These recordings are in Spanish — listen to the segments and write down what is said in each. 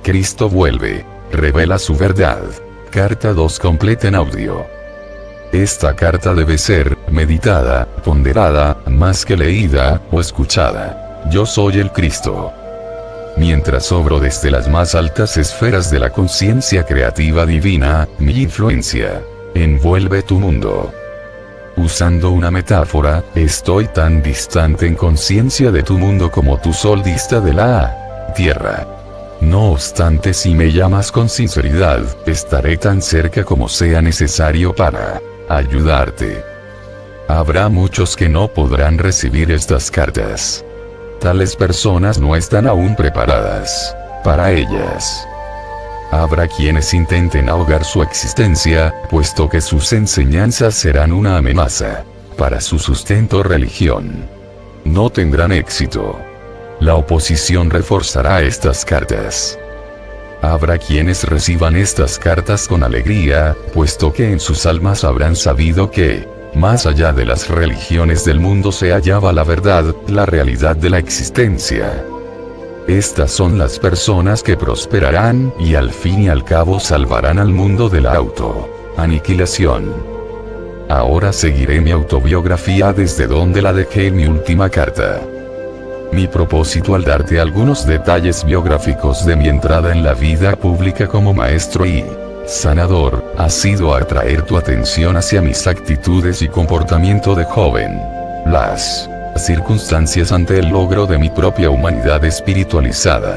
Cristo vuelve. Revela su verdad. Carta 2 completa en audio. Esta carta debe ser meditada, ponderada, más que leída o escuchada. Yo soy el Cristo. Mientras obro desde las más altas esferas de la conciencia creativa divina, mi influencia envuelve tu mundo. Usando una metáfora, estoy tan distante en conciencia de tu mundo como tu sol dista de la Tierra. No obstante, si me llamas con sinceridad, estaré tan cerca como sea necesario para ayudarte. Habrá muchos que no podrán recibir estas cartas. Tales personas no están aún preparadas para ellas. Habrá quienes intenten ahogar su existencia, puesto que sus enseñanzas serán una amenaza para su sustento o religión. No tendrán éxito. La oposición reforzará estas cartas. Habrá quienes reciban estas cartas con alegría, puesto que en sus almas habrán sabido que, más allá de las religiones del mundo se hallaba la verdad, la realidad de la existencia. Estas son las personas que prosperarán y al fin y al cabo salvarán al mundo de la auto-aniquilación. Ahora seguiré mi autobiografía desde donde la dejé en mi última carta. Mi propósito al darte algunos detalles biográficos de mi entrada en la vida pública como maestro y sanador, ha sido atraer tu atención hacia mis actitudes y comportamiento de joven. Las circunstancias ante el logro de mi propia humanidad espiritualizada.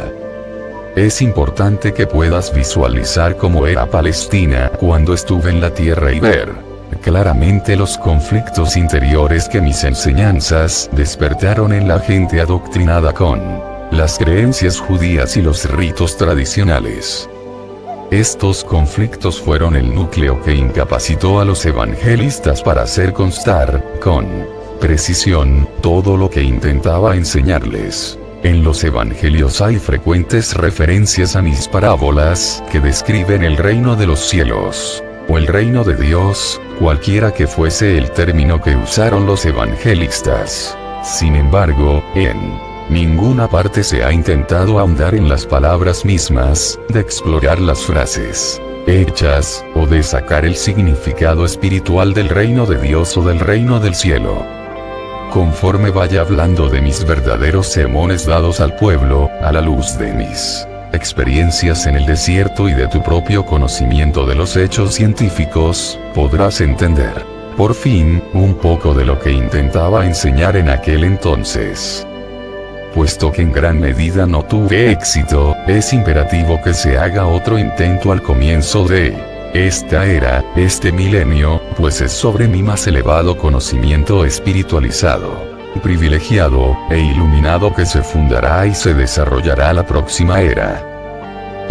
Es importante que puedas visualizar cómo era Palestina cuando estuve en la tierra y ver claramente los conflictos interiores que mis enseñanzas despertaron en la gente adoctrinada con las creencias judías y los ritos tradicionales. Estos conflictos fueron el núcleo que incapacitó a los evangelistas para hacer constar, con precisión, todo lo que intentaba enseñarles. En los evangelios hay frecuentes referencias a mis parábolas, que describen el reino de los cielos, o el reino de Dios, cualquiera que fuese el término que usaron los evangelistas. Sin embargo, en ninguna parte se ha intentado ahondar en las palabras mismas, de explorar las frases hechas, o de sacar el significado espiritual del reino de Dios o del reino del cielo. Conforme vaya hablando de mis verdaderos sermones dados al pueblo, a la luz de mis experiencias en el desierto y de tu propio conocimiento de los hechos científicos, podrás entender, por fin, un poco de lo que intentaba enseñar en aquel entonces. Puesto que en gran medida no tuve éxito, es imperativo que se haga otro intento al comienzo de esta era, este milenio, pues es sobre mi más elevado conocimiento espiritualizado, privilegiado e iluminado que se fundará y se desarrollará la próxima era.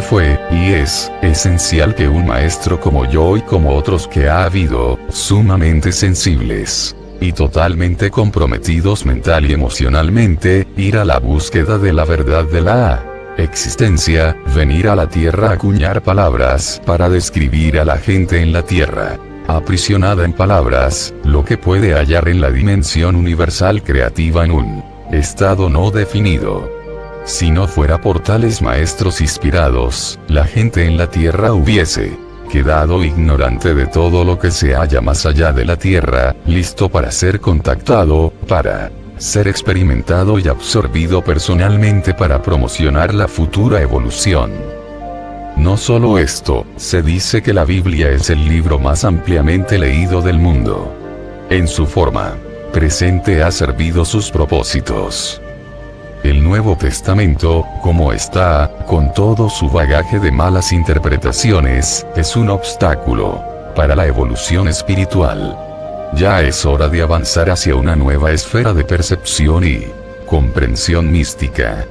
Fue, y es, esencial que un maestro como yo y como otros que ha habido, sumamente sensibles y totalmente comprometidos mental y emocionalmente, ir a la búsqueda de la verdad de la existencia, venir a la tierra a acuñar palabras para describir a la gente en la tierra, aprisionada en palabras, lo que puede hallar en la dimensión universal creativa en un estado no definido. Si no fuera por tales maestros inspirados, la gente en la tierra hubiese quedado ignorante de todo lo que se halla más allá de la tierra, listo para ser contactado, para ser experimentado y absorbido personalmente para promocionar la futura evolución. No solo esto, se dice que la Biblia es el libro más ampliamente leído del mundo. En su forma presente ha servido sus propósitos. El Nuevo Testamento, como está, con todo su bagaje de malas interpretaciones, es un obstáculo para la evolución espiritual. Ya es hora de avanzar hacia una nueva esfera de percepción y comprensión mística.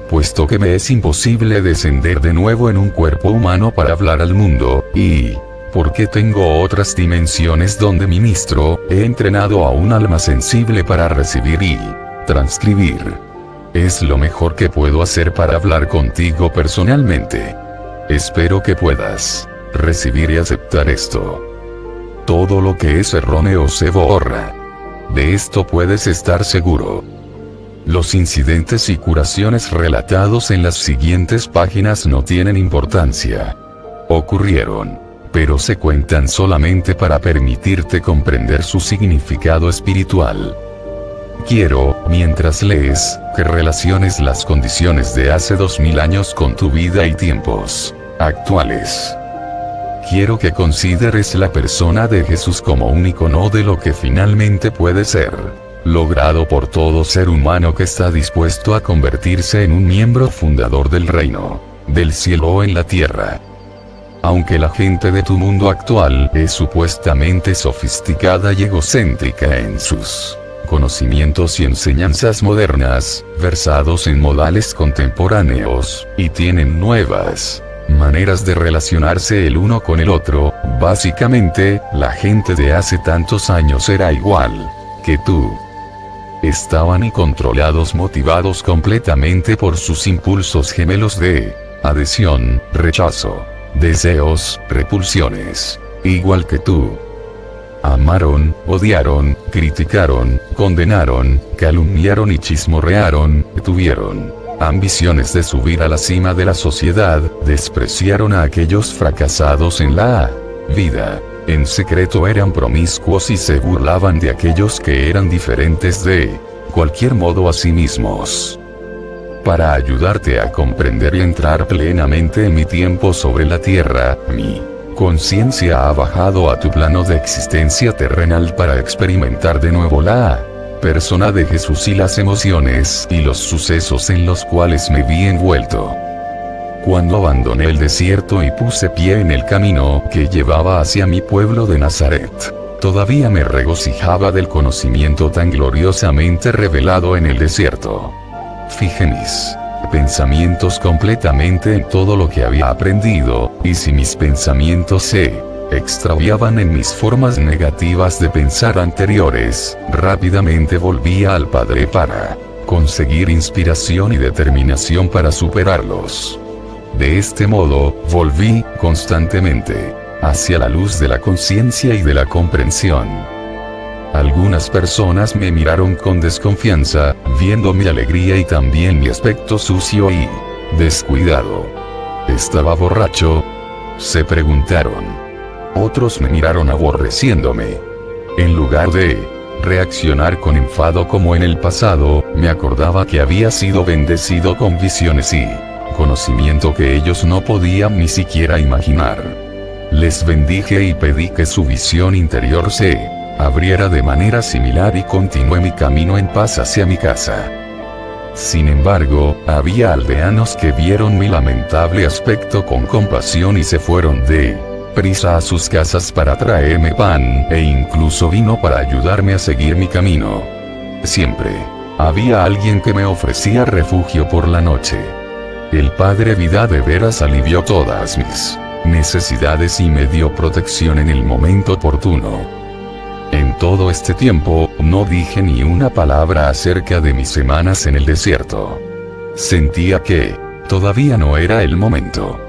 Puesto que me es imposible descender de nuevo en un cuerpo humano para hablar al mundo, y porque tengo otras dimensiones donde ministro, he entrenado a un alma sensible para recibir y transcribir. Es lo mejor que puedo hacer para hablar contigo personalmente. Espero que puedas recibir y aceptar esto. Todo lo que es erróneo se borra. De esto puedes estar seguro. Los incidentes y curaciones relatados en las siguientes páginas no tienen importancia. Ocurrieron, pero se cuentan solamente para permitirte comprender su significado espiritual. Quiero, mientras lees, que relaciones las condiciones de hace 2000 años con tu vida y tiempos actuales. Quiero que consideres la persona de Jesús como un icono de lo que finalmente puede ser logrado por todo ser humano que está dispuesto a convertirse en un miembro fundador del reino del cielo en la tierra. Aunque la gente de tu mundo actual es supuestamente sofisticada y egocéntrica en sus conocimientos y enseñanzas modernas, versados en modales contemporáneos, y tienen nuevas maneras de relacionarse el uno con el otro, básicamente, la gente de hace tantos años era igual que tú. Estaban y controlados, motivados completamente por sus impulsos gemelos de adhesión, rechazo, deseos, repulsiones, igual que tú. Amaron, odiaron, criticaron, condenaron, calumniaron y chismorrearon, tuvieron ambiciones de subir a la cima de la sociedad, despreciaron a aquellos fracasados en la vida. En secreto eran promiscuos y se burlaban de aquellos que eran diferentes de cualquier modo a sí mismos. Para ayudarte a comprender y entrar plenamente en mi tiempo sobre la tierra, mi conciencia ha bajado a tu plano de existencia terrenal para experimentar de nuevo la persona de Jesús y las emociones y los sucesos en los cuales me vi envuelto. Cuando abandoné el desierto y puse pie en el camino que llevaba hacia mi pueblo de Nazaret, todavía me regocijaba del conocimiento tan gloriosamente revelado en el desierto. Fijé mis pensamientos completamente en todo lo que había aprendido, y si mis pensamientos se extraviaban en mis formas negativas de pensar anteriores, rápidamente volvía al Padre para conseguir inspiración y determinación para superarlos. De este modo, volví, constantemente, hacia la luz de la conciencia y de la comprensión. Algunas personas me miraron con desconfianza, viendo mi alegría y también mi aspecto sucio y descuidado. ¿Estaba borracho?, se preguntaron. Otros me miraron aborreciéndome. En lugar de reaccionar con enfado como en el pasado, me acordaba que había sido bendecido con visiones y conocimiento que ellos no podían ni siquiera imaginar. Les bendije y pedí que su visión interior se abriera de manera similar y continué mi camino en paz hacia mi casa. Sin embargo, había aldeanos que vieron mi lamentable aspecto con compasión y se fueron de prisa a sus casas para traerme pan, e incluso vino para ayudarme a seguir mi camino. Siempre había alguien que me ofrecía refugio por la noche. El Padre Vida de veras alivió todas mis necesidades y me dio protección en el momento oportuno. En todo este tiempo, no dije ni una palabra acerca de mis semanas en el desierto. Sentía que todavía no era el momento.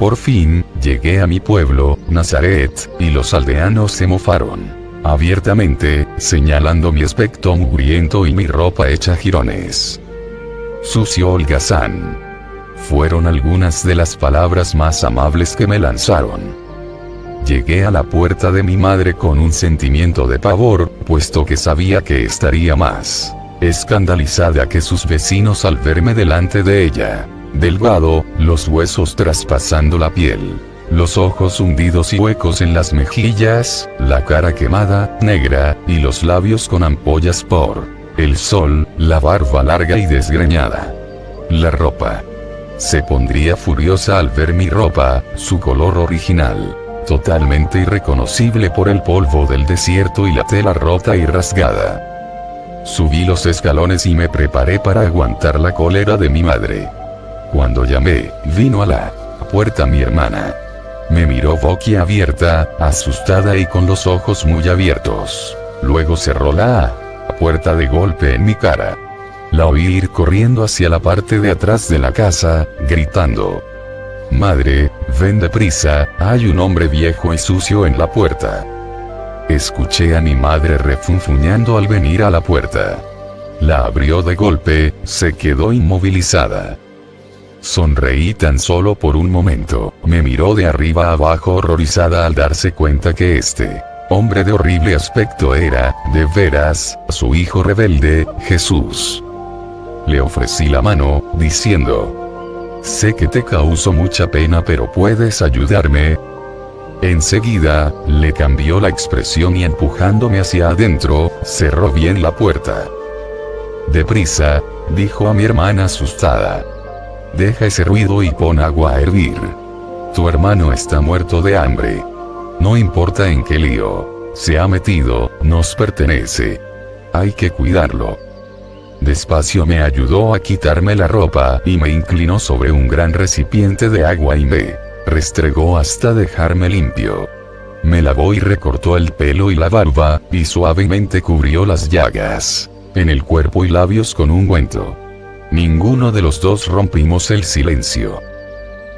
Por fin, llegué a mi pueblo, Nazaret, y los aldeanos se mofaron abiertamente, señalando mi aspecto mugriento y mi ropa hecha jirones. Sucio holgazán. Fueron algunas de las palabras más amables que me lanzaron. Llegué a la puerta de mi madre con un sentimiento de pavor, puesto que sabía que estaría más escandalizada que sus vecinos al verme delante de ella. Delgado, los huesos traspasando la piel, los ojos hundidos y huecos en las mejillas, la cara quemada, negra, y los labios con ampollas por el sol, la barba larga y desgreñada. La ropa. Se pondría furiosa al ver mi ropa, su color original, totalmente irreconocible por el polvo del desierto y la tela rota y rasgada. Subí los escalones y me preparé para aguantar la cólera de mi madre. Cuando llamé, vino a la puerta mi hermana. Me miró boquiabierta, asustada y con los ojos muy abiertos. Luego cerró la puerta de golpe en mi cara. La oí ir corriendo hacia la parte de atrás de la casa, gritando: «Madre, ven deprisa, hay un hombre viejo y sucio en la puerta». Escuché a mi madre refunfuñando al venir a la puerta. La abrió de golpe, se quedó inmovilizada. Sonreí tan solo por un momento, me miró de arriba a abajo horrorizada al darse cuenta que este hombre de horrible aspecto era, de veras, su hijo rebelde, Jesús. Le ofrecí la mano, diciendo: sé que te causo mucha pena, pero ¿puedes ayudarme? Enseguida, le cambió la expresión y empujándome hacia adentro, cerró bien la puerta. Deprisa, dijo a mi hermana asustada. Deja ese ruido y pon agua a hervir. Tu hermano está muerto de hambre. No importa en qué lío se ha metido, nos pertenece. Hay que cuidarlo. Despacio me ayudó a quitarme la ropa y me inclinó sobre un gran recipiente de agua y me restregó hasta dejarme limpio. Me lavó y recortó el pelo y la barba, y suavemente cubrió las llagas en el cuerpo y labios con ungüento. Ninguno de los dos rompimos el silencio.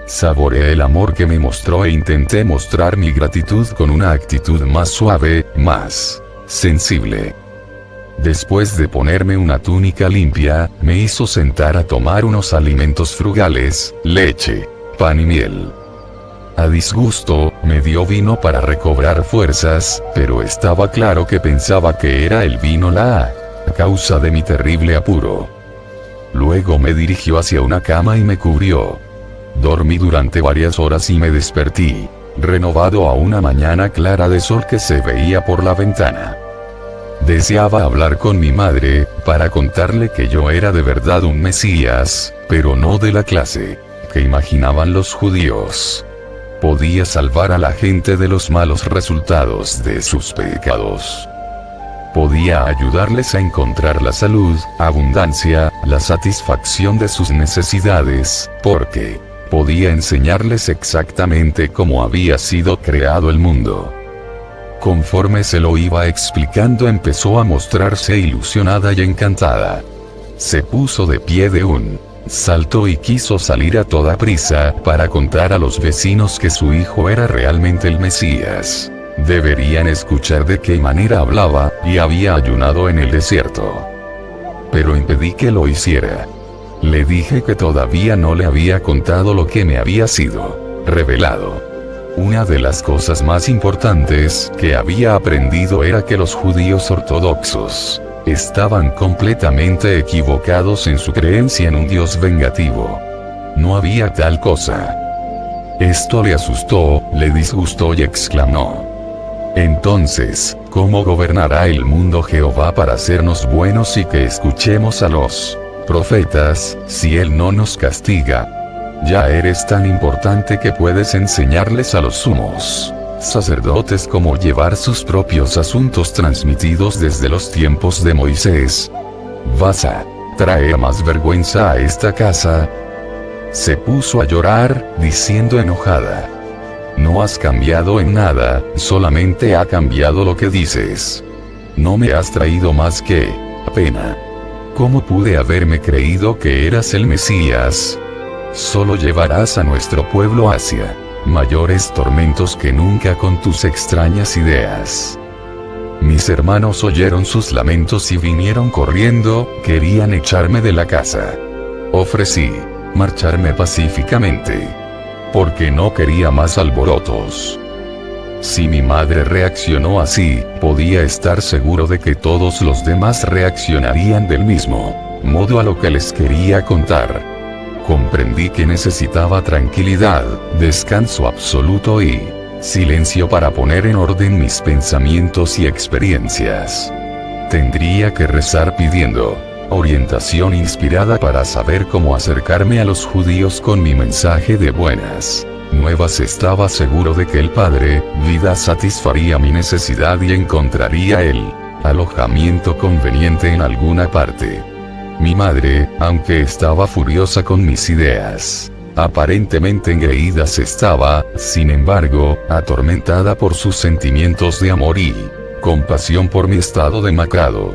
Saboreé el amor que me mostró e intenté mostrar mi gratitud con una actitud más suave, más sensible. Después de ponerme una túnica limpia, me hizo sentar a tomar unos alimentos frugales, leche, pan y miel. A disgusto, me dio vino para recobrar fuerzas, pero estaba claro que pensaba que era el vino la causa de mi terrible apuro. Luego me dirigió hacia una cama y me cubrió. Dormí durante varias horas y me desperté, renovado a una mañana clara de sol que se veía por la ventana. Deseaba hablar con mi madre, para contarle que yo era de verdad un Mesías, pero no de la clase que imaginaban los judíos. Podía salvar a la gente de los malos resultados de sus pecados. Podía ayudarles a encontrar la salud, abundancia, la satisfacción de sus necesidades, porque podía enseñarles exactamente cómo había sido creado el mundo. Conforme se lo iba explicando, empezó a mostrarse ilusionada y encantada. Se puso de pie de un salto y quiso salir a toda prisa para contar a los vecinos que su hijo era realmente el Mesías. Deberían escuchar de qué manera hablaba, y había ayunado en el desierto. Pero impedí que lo hiciera. Le dije que todavía no le había contado lo que me había sido revelado. Una de las cosas más importantes que había aprendido era que los judíos ortodoxos estaban completamente equivocados en su creencia en un Dios vengativo. No había tal cosa. Esto le asustó, le disgustó y exclamó: entonces, ¿cómo gobernará el mundo Jehová para hacernos buenos y que escuchemos a los profetas, si Él no nos castiga? Ya eres tan importante que puedes enseñarles a los sumos sacerdotes cómo llevar sus propios asuntos transmitidos desde los tiempos de Moisés. ¿Vas a traer más vergüenza a esta casa? Se puso a llorar, diciendo enojada: no has cambiado en nada, solamente ha cambiado lo que dices. No me has traído más que pena. ¿Cómo pude haberme creído que eras el Mesías? Solo llevarás a nuestro pueblo hacia mayores tormentos que nunca con tus extrañas ideas. Mis hermanos oyeron sus lamentos y vinieron corriendo, querían echarme de la casa. Ofrecí marcharme pacíficamente, porque no quería más alborotos. Si mi madre reaccionó así, podía estar seguro de que todos los demás reaccionarían del mismo modo a lo que les quería contar. Comprendí que necesitaba tranquilidad, descanso absoluto y silencio para poner en orden mis pensamientos y experiencias. Tendría que rezar pidiendo orientación inspirada para saber cómo acercarme a los judíos con mi mensaje de buenas nuevas. Estaba seguro de que el Padre Vida satisfaría mi necesidad y encontraría el alojamiento conveniente en alguna parte. Mi madre, aunque estaba furiosa con mis ideas aparentemente engreídas, estaba, sin embargo, atormentada por sus sentimientos de amor y compasión por mi estado demacrado.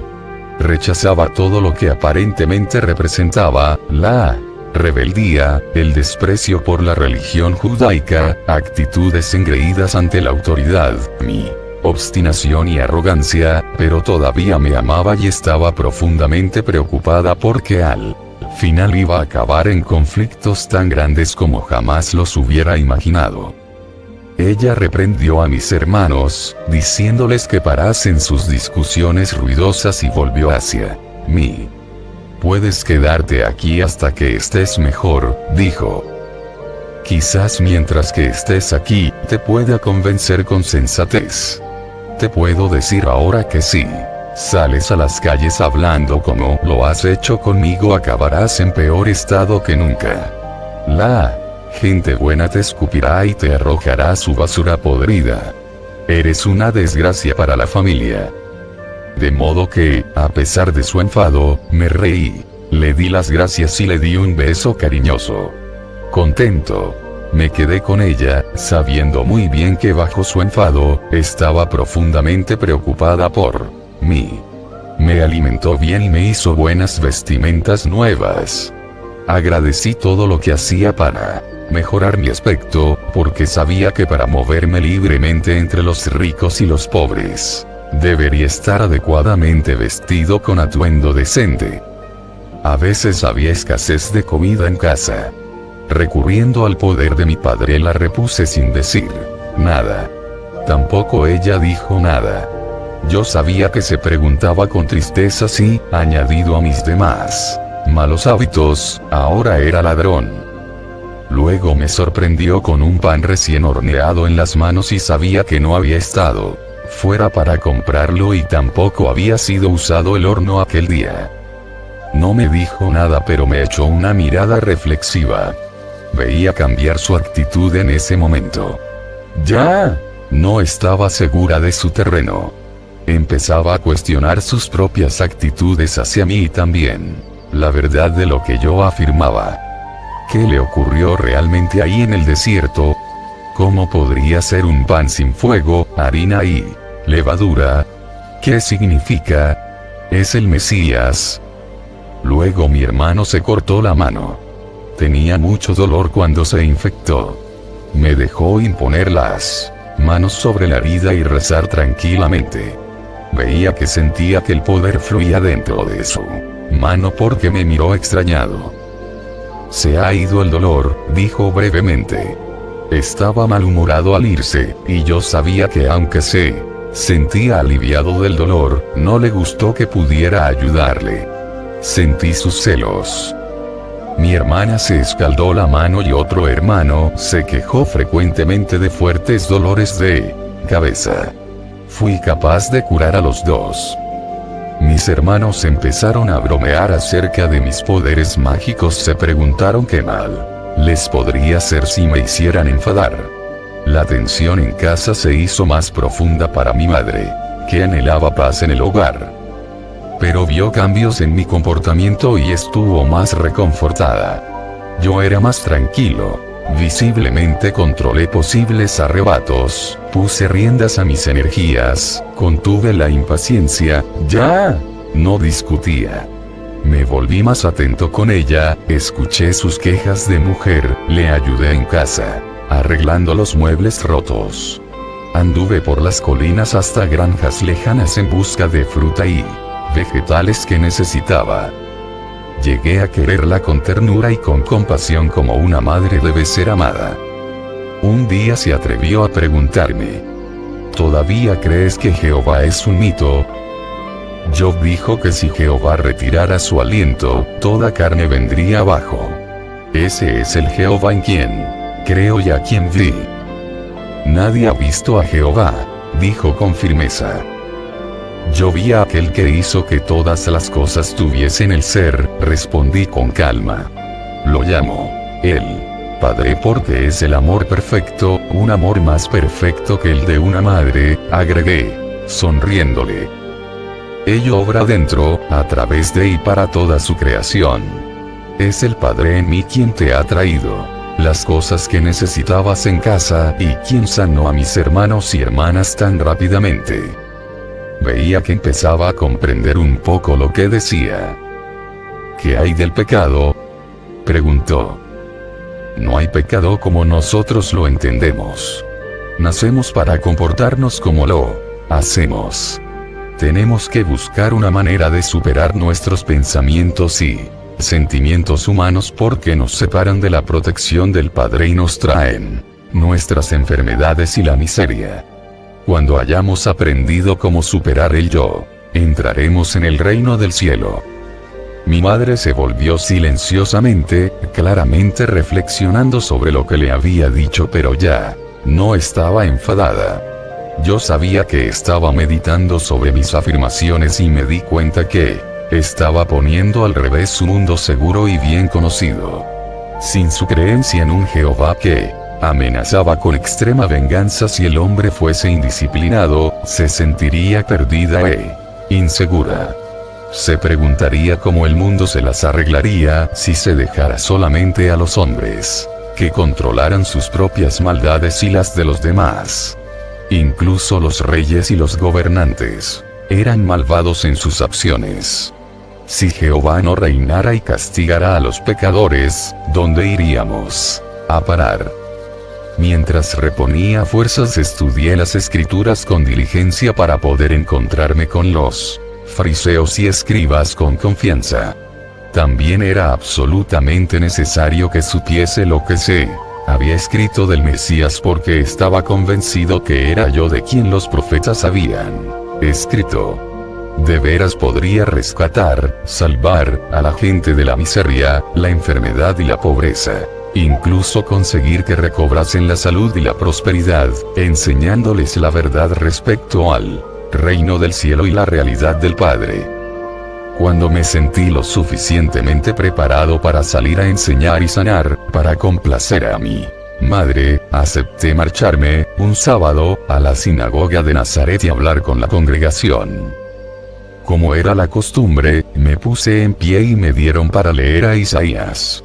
Rechazaba todo lo que aparentemente representaba la rebeldía, el desprecio por la religión judaica, actitudes engreídas ante la autoridad. Mi obstinación y arrogancia, pero todavía me amaba y estaba profundamente preocupada porque al final iba a acabar en conflictos tan grandes como jamás los hubiera imaginado. Ella reprendió a mis hermanos, diciéndoles que parasen sus discusiones ruidosas y volvió hacia mí. «Puedes quedarte aquí hasta que estés mejor», dijo. «Quizás mientras que estés aquí, te pueda convencer con sensatez. Te puedo decir ahora que si sales a las calles hablando como lo has hecho conmigo, acabarás en peor estado que nunca. La gente buena te escupirá y te arrojará su basura podrida. Eres una desgracia para la familia». De modo que, a pesar de su enfado, me reí, le di las gracias y le di un beso cariñoso. Contento, me quedé con ella, sabiendo muy bien que bajo su enfado, estaba profundamente preocupada por mí. Me alimentó bien y me hizo buenas vestimentas nuevas. Agradecí todo lo que hacía para mejorar mi aspecto, porque sabía que para moverme libremente entre los ricos y los pobres, debería estar adecuadamente vestido con atuendo decente. A veces había escasez de comida en casa. Recurriendo al poder de mi padre, la repuse sin decir nada. Tampoco ella dijo nada. Yo sabía que se preguntaba con tristeza si, añadido a mis demás malos hábitos, ahora era ladrón. Luego me sorprendió con un pan recién horneado en las manos y sabía que no había estado fuera para comprarlo y tampoco había sido usado el horno aquel día. No me dijo nada, pero me echó una mirada reflexiva. Veía cambiar su actitud en ese momento. Ya no estaba segura de su terreno. Empezaba a cuestionar sus propias actitudes hacia mí y también la verdad de lo que yo afirmaba. ¿Qué le ocurrió realmente ahí en el desierto? ¿Cómo podría ser un pan sin fuego, harina y levadura? ¿Qué significa? ¿Es el Mesías? Luego mi hermano se cortó la mano. Tenía mucho dolor cuando se infectó. Me dejó imponer las manos sobre la herida y rezar tranquilamente. Veía que sentía que el poder fluía dentro de su mano porque me miró extrañado. «Se ha ido el dolor», dijo brevemente. Estaba malhumorado al irse, y yo sabía que aunque se sentía aliviado del dolor, no le gustó que pudiera ayudarle. Sentí sus celos. Mi hermana se escaldó la mano y otro hermano se quejó frecuentemente de fuertes dolores de cabeza. Fui capaz de curar a los dos. Mis hermanos empezaron a bromear acerca de mis poderes mágicos. Se preguntaron qué mal les podría hacer si me hicieran enfadar. La tensión en casa se hizo más profunda para mi madre, que anhelaba paz en el hogar. Pero vio cambios en mi comportamiento y estuvo más reconfortada. Yo era más tranquilo. Visiblemente controlé posibles arrebatos, puse riendas a mis energías, contuve la impaciencia, ya no discutía. Me volví más atento con ella, escuché sus quejas de mujer, le ayudé en casa, arreglando los muebles rotos. Anduve por las colinas hasta granjas lejanas en busca de fruta y vegetales que necesitaba. Llegué a quererla con ternura y con compasión como una madre debe ser amada. Un día se atrevió a preguntarme: ¿todavía crees que Jehová es un mito? Job dijo que si Jehová retirara su aliento, toda carne vendría abajo. Ese es el Jehová en quien creo y a quien vi. Nadie ha visto a Jehová, dijo con firmeza. Yo vi a aquel que hizo que todas las cosas tuviesen el ser, respondí con calma. Lo llamo el Padre porque es el amor perfecto, un amor más perfecto que el de una madre, agregué, sonriéndole. Ello obra dentro, a través de y para toda su creación. Es el Padre en mí quien te ha traído las cosas que necesitabas en casa y quien sanó a mis hermanos y hermanas tan rápidamente. Veía que empezaba a comprender un poco lo que decía. ¿Qué hay del pecado?, preguntó. No hay pecado como nosotros lo entendemos. Nacemos para comportarnos como lo hacemos. Tenemos que buscar una manera de superar nuestros pensamientos y sentimientos humanos porque nos separan de la protección del Padre y nos traen nuestras enfermedades y la miseria. Cuando hayamos aprendido cómo superar el yo, entraremos en el reino del cielo. Mi madre se volvió silenciosamente, claramente reflexionando sobre lo que le había dicho, pero ya no estaba enfadada. Yo sabía que estaba meditando sobre mis afirmaciones y me di cuenta que estaba poniendo al revés su mundo seguro y bien conocido. Sin su creencia en un Jehová que amenazaba con extrema venganza si el hombre fuese indisciplinado, se sentiría perdida e insegura. Se preguntaría cómo el mundo se las arreglaría si se dejara solamente a los hombres que controlaran sus propias maldades y las de los demás. Incluso los reyes y los gobernantes eran malvados en sus acciones. Si Jehová no reinara y castigara a los pecadores, ¿dónde iríamos a parar? Mientras reponía fuerzas estudié las escrituras con diligencia para poder encontrarme con los fariseos y escribas con confianza. También era absolutamente necesario que supiese lo que se había escrito del Mesías porque estaba convencido que era yo de quien los profetas habían escrito. De veras podría rescatar, salvar a la gente de la miseria, la enfermedad y la pobreza. Incluso conseguir que recobrasen la salud y la prosperidad, enseñándoles la verdad respecto al reino del cielo y la realidad del Padre. Cuando me sentí lo suficientemente preparado para salir a enseñar y sanar, para complacer a mi madre, acepté marcharme, un sábado, a la sinagoga de Nazaret y hablar con la congregación. Como era la costumbre, me puse en pie y me dieron para leer a Isaías.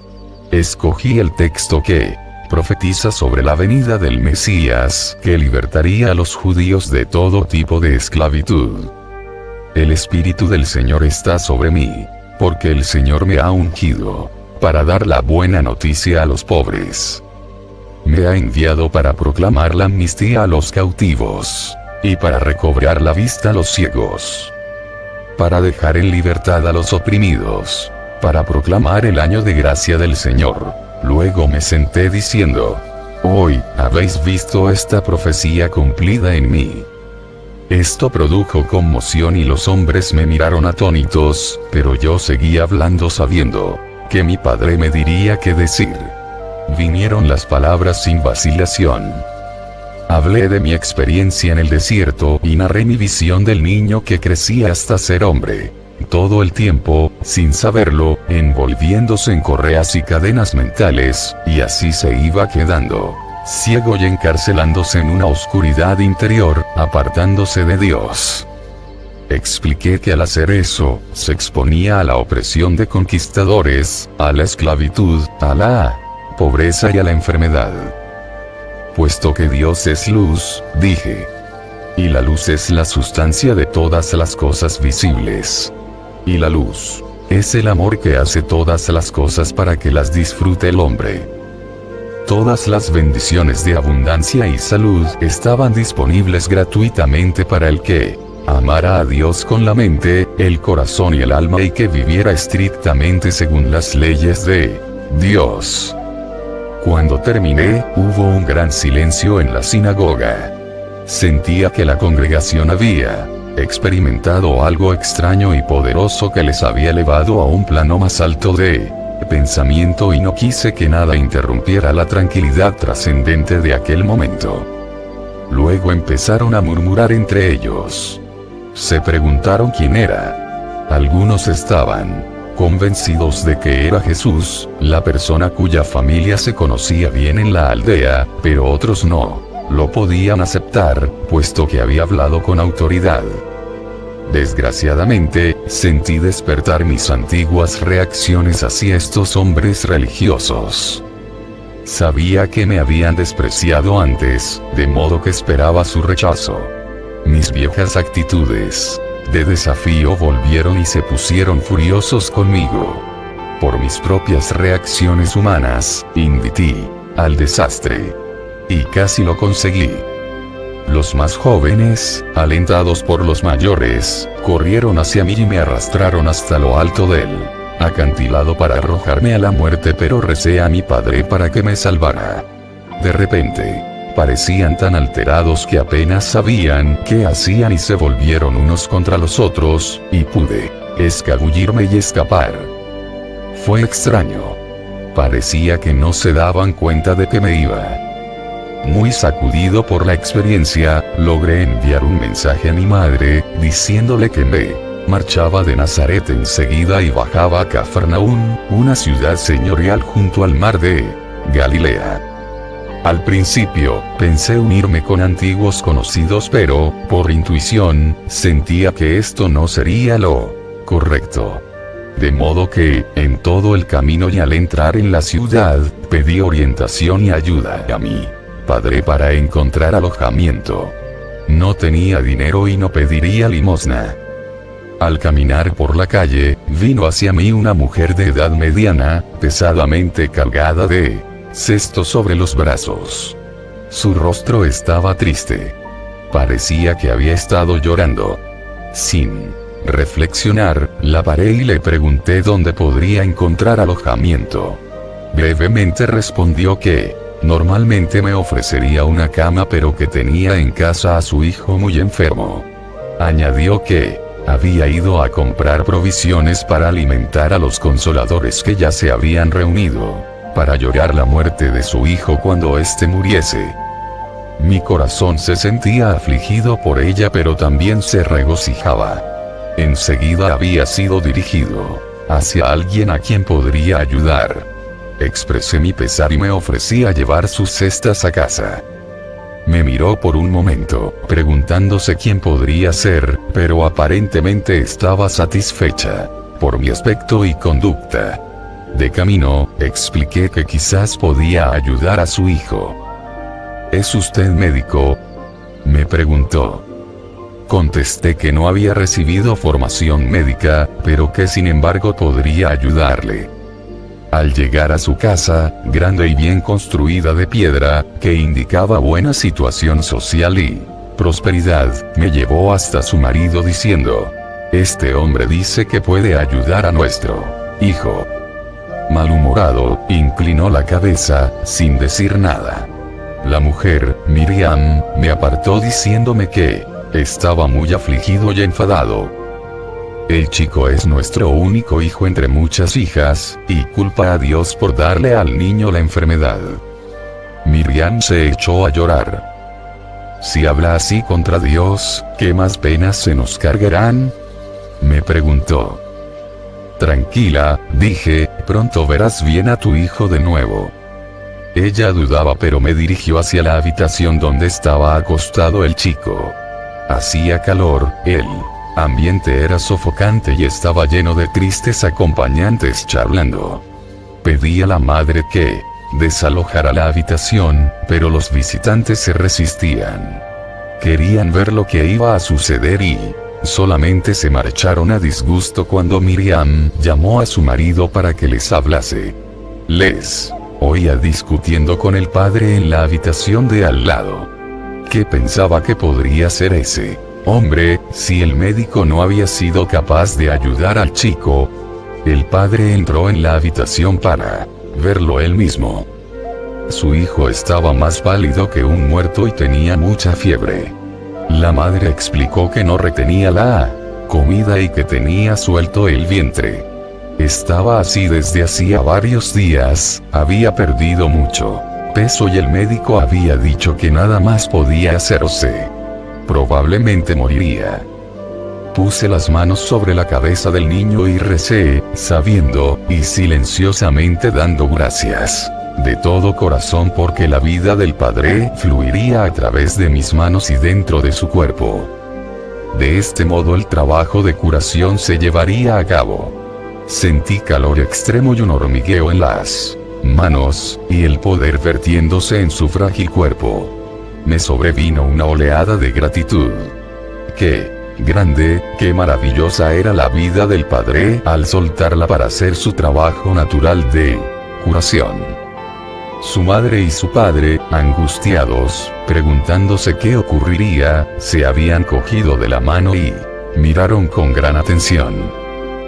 Escogí el texto que profetiza sobre la venida del Mesías, que libertaría a los judíos de todo tipo de esclavitud. El Espíritu del Señor está sobre mí, porque el Señor me ha ungido para dar la buena noticia a los pobres. Me ha enviado para proclamar la amnistía a los cautivos, y para recobrar la vista a los ciegos, para dejar en libertad a los oprimidos, para proclamar el año de gracia del Señor. Luego me senté diciendo: hoy habéis visto esta profecía cumplida en mí. Esto produjo conmoción y los hombres me miraron atónitos, pero yo seguí hablando sabiendo que mi Padre me diría qué decir. Vinieron las palabras sin vacilación. Hablé de mi experiencia en el desierto y narré mi visión del niño que crecía hasta ser hombre. Todo el tiempo, sin saberlo, envolviéndose en correas y cadenas mentales, y así se iba quedando ciego y encarcelándose en una oscuridad interior, apartándose de Dios. Expliqué que al hacer eso, se exponía a la opresión de conquistadores, a la esclavitud, a la pobreza y a la enfermedad. Puesto que Dios es luz, dije, y la luz es la sustancia de todas las cosas visibles. Y la luz es el amor que hace todas las cosas para que las disfrute el hombre. Todas las bendiciones de abundancia y salud estaban disponibles gratuitamente para el que amara a Dios con la mente, el corazón y el alma y que viviera estrictamente según las leyes de Dios. Cuando terminé, hubo un gran silencio en la sinagoga. Sentía que la congregación había experimentado algo extraño y poderoso que les había elevado a un plano más alto de pensamiento y no quise que nada interrumpiera la tranquilidad trascendente de aquel momento. Luego empezaron a murmurar entre ellos. Se preguntaron quién era. Algunos estaban convencidos de que era Jesús, la persona cuya familia se conocía bien en la aldea, pero otros no lo podían aceptar, puesto que había hablado con autoridad. Desgraciadamente, sentí despertar mis antiguas reacciones hacia estos hombres religiosos. Sabía que me habían despreciado antes, de modo que esperaba su rechazo. Mis viejas actitudes de desafío volvieron y se pusieron furiosos conmigo. Por mis propias reacciones humanas, invité al desastre. Y casi lo conseguí. Los más jóvenes, alentados por los mayores, corrieron hacia mí y me arrastraron hasta lo alto del acantilado para arrojarme a la muerte, pero recé a mi padre para que me salvara. De repente, parecían tan alterados que apenas sabían qué hacían y se volvieron unos contra los otros, y pude escabullirme y escapar. Fue extraño. Parecía que no se daban cuenta de que me iba. Muy sacudido por la experiencia, logré enviar un mensaje a mi madre, diciéndole que me marchaba de Nazaret enseguida y bajaba a Cafarnaún, una ciudad señorial junto al mar de Galilea. Al principio, pensé unirme con antiguos conocidos, pero, por intuición, sentía que esto no sería lo correcto. De modo que, en todo el camino y al entrar en la ciudad, pedí orientación y ayuda a mi padre para encontrar alojamiento. No tenía dinero y no pediría limosna. Al caminar por la calle, vino hacia mí una mujer de edad mediana, pesadamente cargada de cestos sobre los brazos. Su rostro estaba triste. Parecía que había estado llorando. Sin reflexionar, la paré y le pregunté dónde podría encontrar alojamiento. Brevemente respondió que normalmente me ofrecería una cama, pero que tenía en casa a su hijo muy enfermo. Añadió que había ido a comprar provisiones para alimentar a los consoladores que ya se habían reunido para llorar la muerte de su hijo cuando éste muriese. Mi corazón se sentía afligido por ella, pero también se regocijaba. Enseguida había sido dirigido hacia alguien a quien podría ayudar. Expresé mi pesar y me ofrecí a llevar sus cestas a casa. Me miró por un momento, preguntándose quién podría ser, pero aparentemente estaba satisfecha por mi aspecto y conducta. De camino, expliqué que quizás podía ayudar a su hijo. ¿Es usted médico?, me preguntó. Contesté que no había recibido formación médica, pero que sin embargo podría ayudarle. Al llegar a su casa, grande y bien construida de piedra, que indicaba buena situación social y prosperidad, me llevó hasta su marido diciendo: «Este hombre dice que puede ayudar a nuestro hijo». Malhumorado, inclinó la cabeza, sin decir nada. La mujer, Miriam, me apartó diciéndome que estaba muy afligido y enfadado. El chico es nuestro único hijo entre muchas hijas, y culpa a Dios por darle al niño la enfermedad. Miriam se echó a llorar. Si habla así contra Dios, ¿qué más penas se nos cargarán?, me preguntó. Tranquila, dije, pronto verás bien a tu hijo de nuevo. Ella dudaba, pero me dirigió hacia la habitación donde estaba acostado el chico. Hacía calor, el ambiente era sofocante y estaba lleno de tristes acompañantes charlando. Pedí a la madre que desalojara la habitación, pero los visitantes se resistían. Querían ver lo que iba a suceder y solamente se marcharon a disgusto cuando Miriam llamó a su marido para que les hablase. Les oía discutiendo con el padre en la habitación de al lado. ¿Qué pensaba que podría ser ese hombre, si el médico no había sido capaz de ayudar al chico? El padre entró en la habitación para verlo él mismo. Su hijo estaba más pálido que un muerto y tenía mucha fiebre. La madre explicó que no retenía la comida y que tenía suelto el vientre. Estaba así desde hacía varios días, había perdido mucho peso y el médico había dicho que nada más podía hacerse. Probablemente moriría. Puse las manos sobre la cabeza del niño y recé, sabiendo, y silenciosamente dando gracias de todo corazón porque la vida del padre fluiría a través de mis manos y dentro de su cuerpo. De este modo el trabajo de curación se llevaría a cabo. Sentí calor extremo y un hormigueo en las manos, y el poder vertiéndose en su frágil cuerpo. Me sobrevino una oleada de gratitud. Qué grande, qué maravillosa era la vida del padre al soltarla para hacer su trabajo natural de curación. Su madre y su padre, angustiados, preguntándose qué ocurriría, se habían cogido de la mano y miraron con gran atención.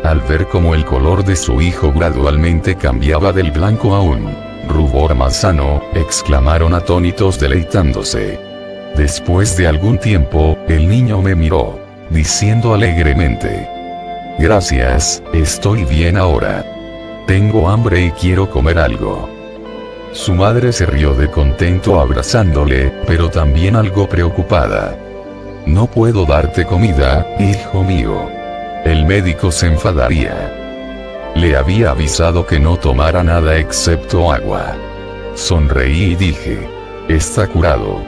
Al ver cómo el color de su hijo gradualmente cambiaba del blanco a un rubor manzano, exclamaron atónitos deleitándose. Después de algún tiempo, el niño me miró, diciendo alegremente: «Gracias, estoy bien ahora. Tengo hambre y quiero comer algo». Su madre se rió de contento abrazándole, pero también algo preocupada. «No puedo darte comida, hijo mío. El médico se enfadaría. Le había avisado que no tomara nada excepto agua». Sonreí y dije: «Está curado.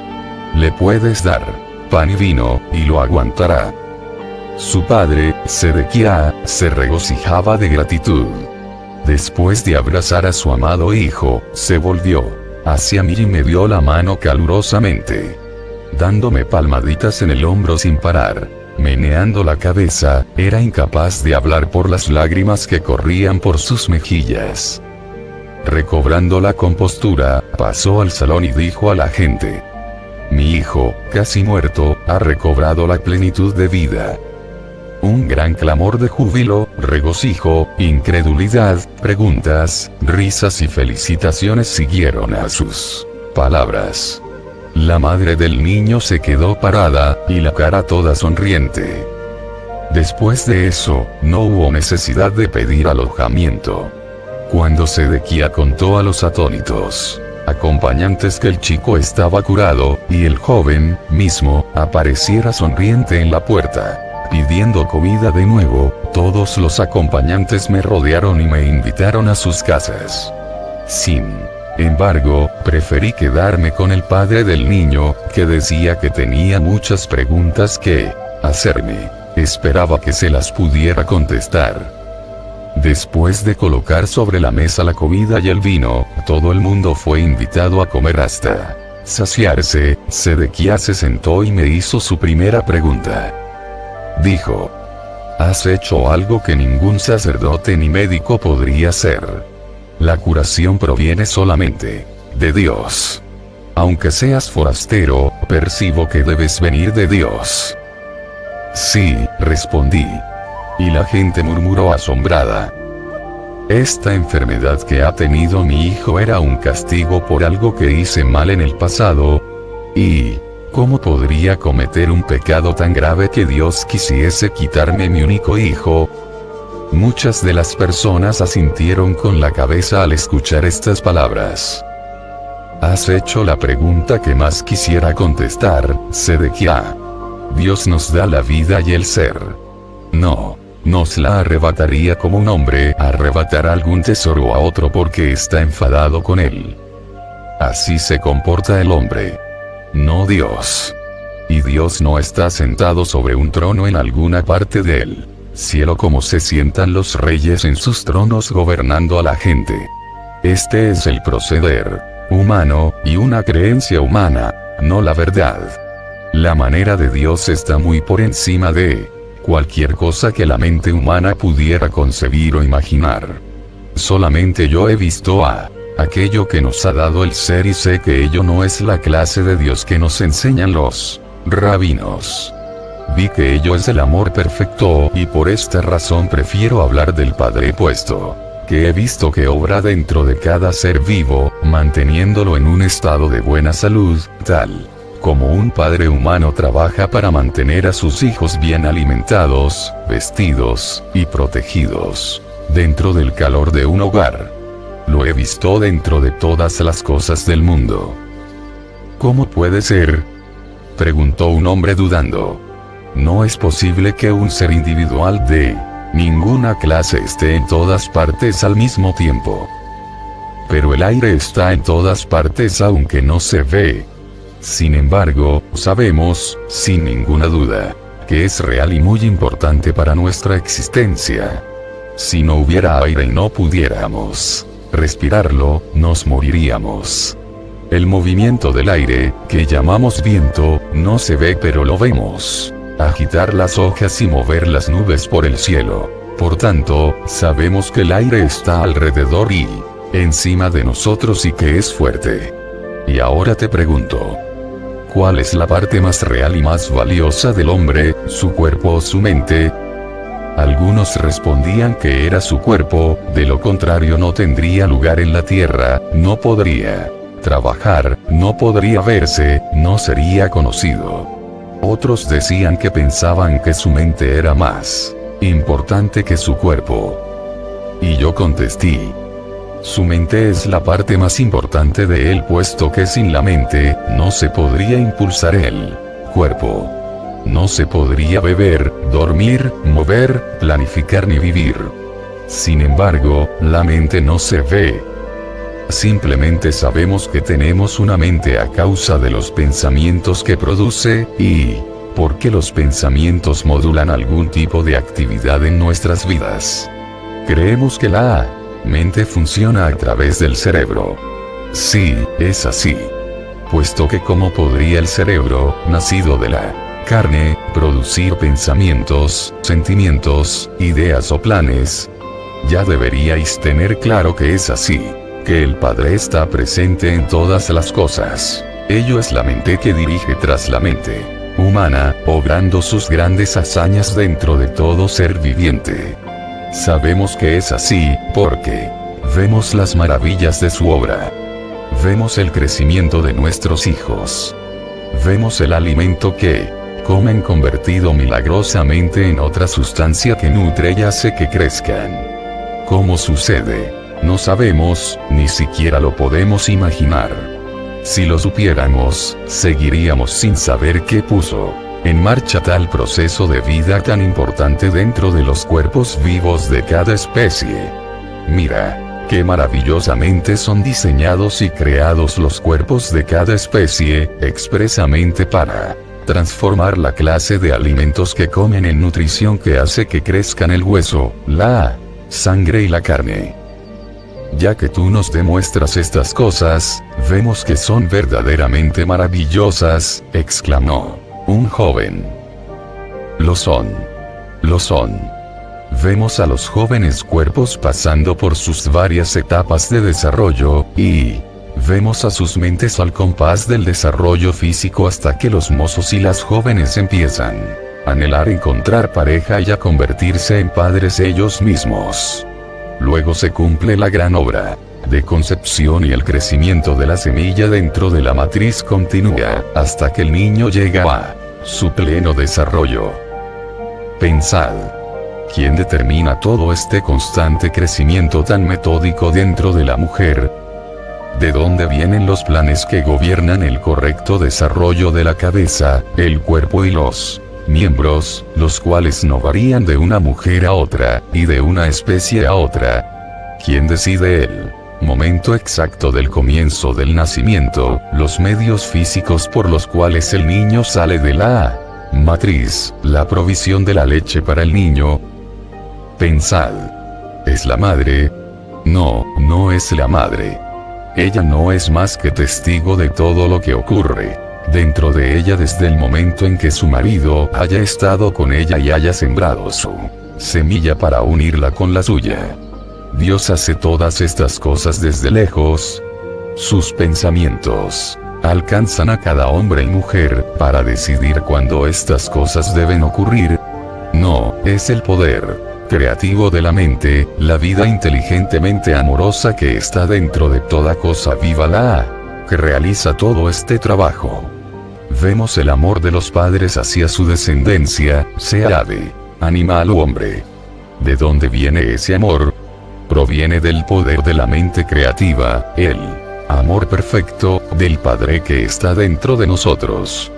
Le puedes dar pan y vino, y lo aguantará». Su padre, Sedequía, se regocijaba de gratitud. Después de abrazar a su amado hijo, se volvió hacia mí y me dio la mano calurosamente, dándome palmaditas en el hombro sin parar. Meneando la cabeza, era incapaz de hablar por las lágrimas que corrían por sus mejillas. Recobrando la compostura, pasó al salón y dijo a la gente: «Mi hijo, casi muerto, ha recobrado la plenitud de vida». Un gran clamor de júbilo, regocijo, incredulidad, preguntas, risas y felicitaciones siguieron a sus palabras. La madre del niño se quedó parada, y la cara toda sonriente. Después de eso, no hubo necesidad de pedir alojamiento. Cuando Sedequía contó a los atónitos acompañantes que el chico estaba curado, y el joven mismo apareciera sonriente en la puerta pidiendo comida de nuevo, todos los acompañantes me rodearon y me invitaron a sus casas. Sin embargo, preferí quedarme con el padre del niño, que decía que tenía muchas preguntas que hacerme. Esperaba que se las pudiera contestar. Después de colocar sobre la mesa la comida y el vino, todo el mundo fue invitado a comer hasta saciarse. Sedequía se sentó y me hizo su primera pregunta. Dijo: «Has hecho algo que ningún sacerdote ni médico podría hacer. La curación proviene solamente de Dios. Aunque seas forastero, percibo que debes venir de Dios». «Sí», respondí. Y la gente murmuró asombrada. Esta enfermedad que ha tenido mi hijo era un castigo por algo que hice mal en el pasado. Y ¿cómo podría cometer un pecado tan grave que Dios quisiese quitarme mi único hijo? Muchas de las personas asintieron con la cabeza al escuchar estas palabras. Has hecho la pregunta que más quisiera contestar, Sedequía. Dios nos da la vida y el ser. No nos la arrebataría como un hombre arrebatará algún tesoro a otro porque está enfadado con él. Así se comporta el hombre, no Dios. Y Dios no está sentado sobre un trono en alguna parte del cielo como se sientan los reyes en sus tronos gobernando a la gente. Este es el proceder humano, y una creencia humana, no la verdad. La manera de Dios está muy por encima de cualquier cosa que la mente humana pudiera concebir o imaginar. Solamente yo he visto aquello que nos ha dado el ser y sé que ello no es la clase de Dios que nos enseñan los rabinos. Vi que ello es el amor perfecto y por esta razón prefiero hablar del Padre puesto que he visto que obra dentro de cada ser vivo, manteniéndolo en un estado de buena salud, tal como un padre humano trabaja para mantener a sus hijos bien alimentados, vestidos y protegidos dentro del calor de un hogar. Lo he visto dentro de todas las cosas del mundo. ¿Cómo puede ser?, preguntó un hombre dudando. No es posible que un ser individual de ninguna clase esté en todas partes al mismo tiempo. Pero el aire está en todas partes aunque no se ve. Sin embargo, sabemos, sin ninguna duda, que es real y muy importante para nuestra existencia. Si no hubiera aire y no pudiéramos respirarlo, nos moriríamos. El movimiento del aire, que llamamos viento, no se ve pero lo vemos agitar las hojas y mover las nubes por el cielo. Por tanto, sabemos que el aire está alrededor y encima de nosotros y que es fuerte. Y ahora te pregunto, ¿cuál es la parte más real y más valiosa del hombre, su cuerpo o su mente? Algunos respondían que era su cuerpo, de lo contrario no tendría lugar en la tierra, no podría trabajar, no podría verse, no sería conocido. Otros decían que pensaban que su mente era más importante que su cuerpo. Y yo contesté, su mente es la parte más importante de él, puesto que sin la mente, no se podría impulsar el cuerpo. No se podría beber, dormir, mover, planificar ni vivir. Sin embargo, la mente no se ve. Simplemente sabemos que tenemos una mente a causa de los pensamientos que produce, y porque los pensamientos modulan algún tipo de actividad en nuestras vidas. Creemos que la mente funciona a través del cerebro. Sí, es así. Puesto que ¿cómo podría el cerebro, nacido de la carne, producir pensamientos, sentimientos, ideas o planes? Ya deberíais tener claro que es así, que el Padre está presente en todas las cosas. Ello es la mente que dirige tras la mente humana, obrando sus grandes hazañas dentro de todo ser viviente. Sabemos que es así, porque vemos las maravillas de su obra. Vemos el crecimiento de nuestros hijos. Vemos el alimento que comen convertido milagrosamente en otra sustancia que nutre y hace que crezcan. ¿Cómo sucede? No sabemos, ni siquiera lo podemos imaginar. Si lo supiéramos, seguiríamos sin saber qué puso en marcha tal proceso de vida tan importante dentro de los cuerpos vivos de cada especie. Mira, qué maravillosamente son diseñados y creados los cuerpos de cada especie, expresamente para transformar la clase de alimentos que comen en nutrición que hace que crezcan el hueso, la sangre y la carne. Ya que tú nos demuestras estas cosas, vemos que son verdaderamente maravillosas, exclamó un joven. Lo son. Lo son. Vemos a los jóvenes cuerpos pasando por sus varias etapas de desarrollo, y vemos a sus mentes al compás del desarrollo físico hasta que los mozos y las jóvenes empiezan a anhelar encontrar pareja y a convertirse en padres ellos mismos. Luego se cumple la gran obra de concepción y el crecimiento de la semilla dentro de la matriz continúa hasta que el niño llega a su pleno desarrollo. Pensad, ¿quién determina todo este constante crecimiento tan metódico dentro de la mujer? ¿De dónde vienen los planes que gobiernan el correcto desarrollo de la cabeza, el cuerpo y los miembros, los cuales no varían de una mujer a otra, y de una especie a otra? ¿Quién decide el momento exacto del comienzo del nacimiento, los medios físicos por los cuales el niño sale de la matriz, la provisión de la leche para el niño? Pensad. ¿Es la madre? No, no es la madre. Ella no es más que testigo de todo lo que ocurre dentro de ella desde el momento en que su marido haya estado con ella y haya sembrado su semilla para unirla con la suya. Dios hace todas estas cosas desde lejos. Sus pensamientos alcanzan a cada hombre y mujer para decidir cuándo estas cosas deben ocurrir. No, es el poder creativo de la mente, la vida inteligentemente amorosa que está dentro de toda cosa viva que realiza todo este trabajo. Vemos el amor de los padres hacia su descendencia, sea ave, animal u hombre. ¿De dónde viene ese amor? Proviene del poder de la mente creativa, el amor perfecto del Padre que está dentro de nosotros.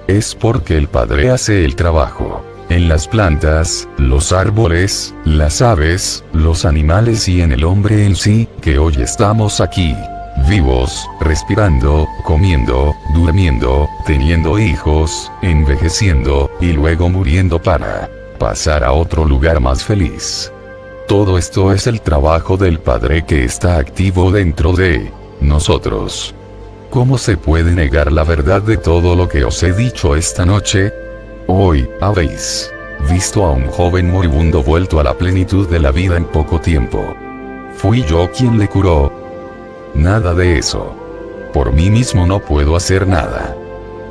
Es porque el Padre hace el trabajo en las plantas, los árboles, las aves, los animales y en el hombre en sí, que hoy estamos aquí, vivos, respirando, comiendo, durmiendo, teniendo hijos, envejeciendo, y luego muriendo para pasar a otro lugar más feliz. Todo esto es el trabajo del Padre que está activo dentro de nosotros. ¿Cómo se puede negar la verdad de todo lo que os he dicho esta noche? Hoy, habéis visto a un joven moribundo vuelto a la plenitud de la vida en poco tiempo. Fui yo quien le curó, nada de eso. Por mí mismo no puedo hacer nada.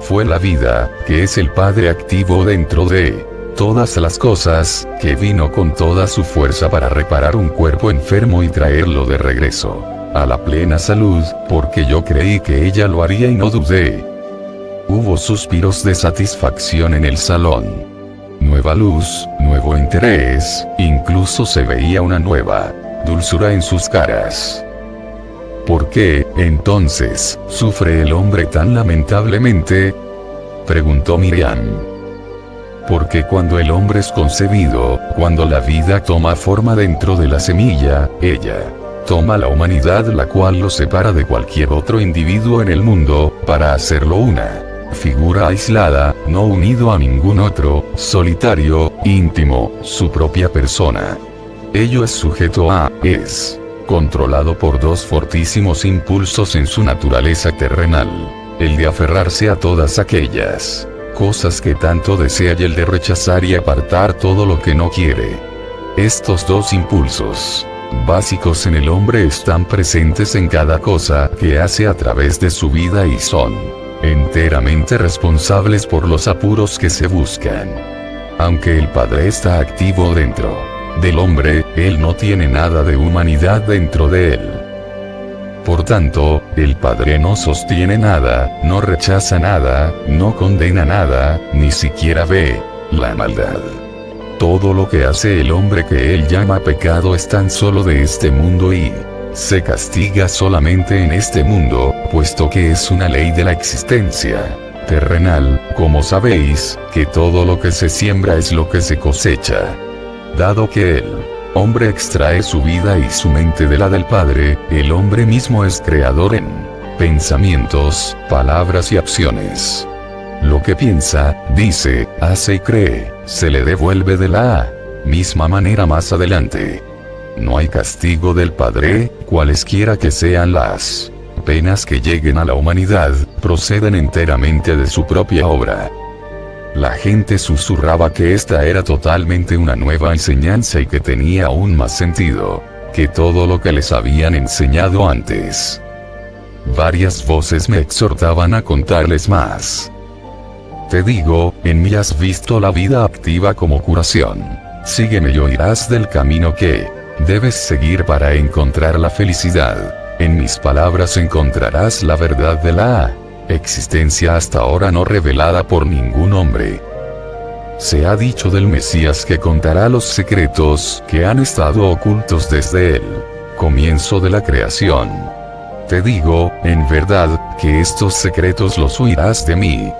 Fue la vida, que es el Padre activo dentro de todas las cosas, que vino con toda su fuerza para reparar un cuerpo enfermo y traerlo de regreso a la plena salud, porque yo creí que ella lo haría y no dudé. Hubo suspiros de satisfacción en el salón. Nueva luz, nuevo interés, incluso se veía una nueva dulzura en sus caras. ¿Por qué, entonces, sufre el hombre tan lamentablemente?, preguntó Miriam. Porque cuando el hombre es concebido, cuando la vida toma forma dentro de la semilla, ella toma la humanidad, la cual lo separa de cualquier otro individuo en el mundo, para hacerlo una figura aislada, no unido a ningún otro, solitario, íntimo, su propia persona. Ello es sujeto a, es controlado por dos fortísimos impulsos en su naturaleza terrenal: el de aferrarse a todas aquellas cosas que tanto desea y el de rechazar y apartar todo lo que no quiere. Estos dos impulsos básicos en el hombre están presentes en cada cosa que hace a través de su vida y son enteramente responsables por los apuros que se buscan. Aunque el Padre está activo dentro del hombre, él no tiene nada de humanidad dentro de él. Por tanto, el Padre no sostiene nada, no rechaza nada, no condena nada, ni siquiera ve la maldad. Todo lo que hace el hombre que él llama pecado es tan solo de este mundo y se castiga solamente en este mundo, puesto que es una ley de la existencia terrenal, como sabéis, que todo lo que se siembra es lo que se cosecha. Dado que el hombre extrae su vida y su mente de la del Padre, el hombre mismo es creador en pensamientos, palabras y acciones. Lo que piensa, dice, hace y cree, se le devuelve de la misma manera más adelante. No hay castigo del Padre, cualesquiera que sean las penas que lleguen a la humanidad, proceden enteramente de su propia obra. La gente susurraba que esta era totalmente una nueva enseñanza y que tenía aún más sentido que todo lo que les habían enseñado antes. Varias voces me exhortaban a contarles más. Te digo, en mí has visto la vida activa como curación. Sígueme y oirás del camino que debes seguir para encontrar la felicidad. En mis palabras encontrarás la verdad de la existencia hasta ahora no revelada por ningún hombre. Se ha dicho del Mesías que contará los secretos que han estado ocultos desde el comienzo de la creación. Te digo, en verdad, que estos secretos los oirás de mí.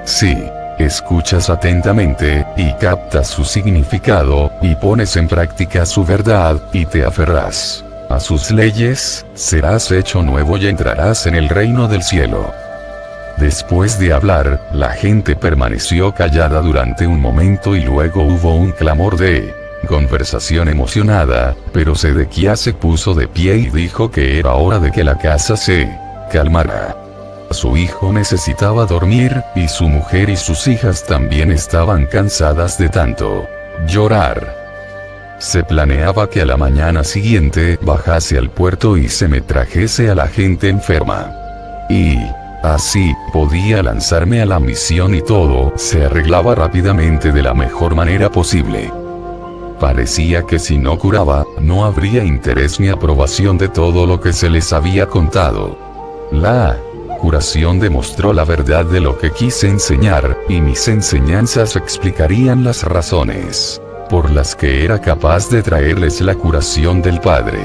Si escuchas atentamente, y captas su significado, y pones en práctica su verdad, y te aferras a sus leyes, serás hecho nuevo y entrarás en el reino del cielo. Después de hablar, la gente permaneció callada durante un momento y luego hubo un clamor de conversación emocionada, pero Sedequías se puso de pie y dijo que era hora de que la casa se calmara. Su hijo necesitaba dormir, y su mujer y sus hijas también estaban cansadas de tanto llorar. Se planeaba que a la mañana siguiente bajase al puerto y se me trajese a la gente enferma. Y así, podía lanzarme a la misión y todo se arreglaba rápidamente de la mejor manera posible. Parecía que si no curaba, no habría interés ni aprobación de todo lo que se les había contado. La curación demostró la verdad de lo que quise enseñar, y mis enseñanzas explicarían las razones por las que era capaz de traerles la curación del Padre.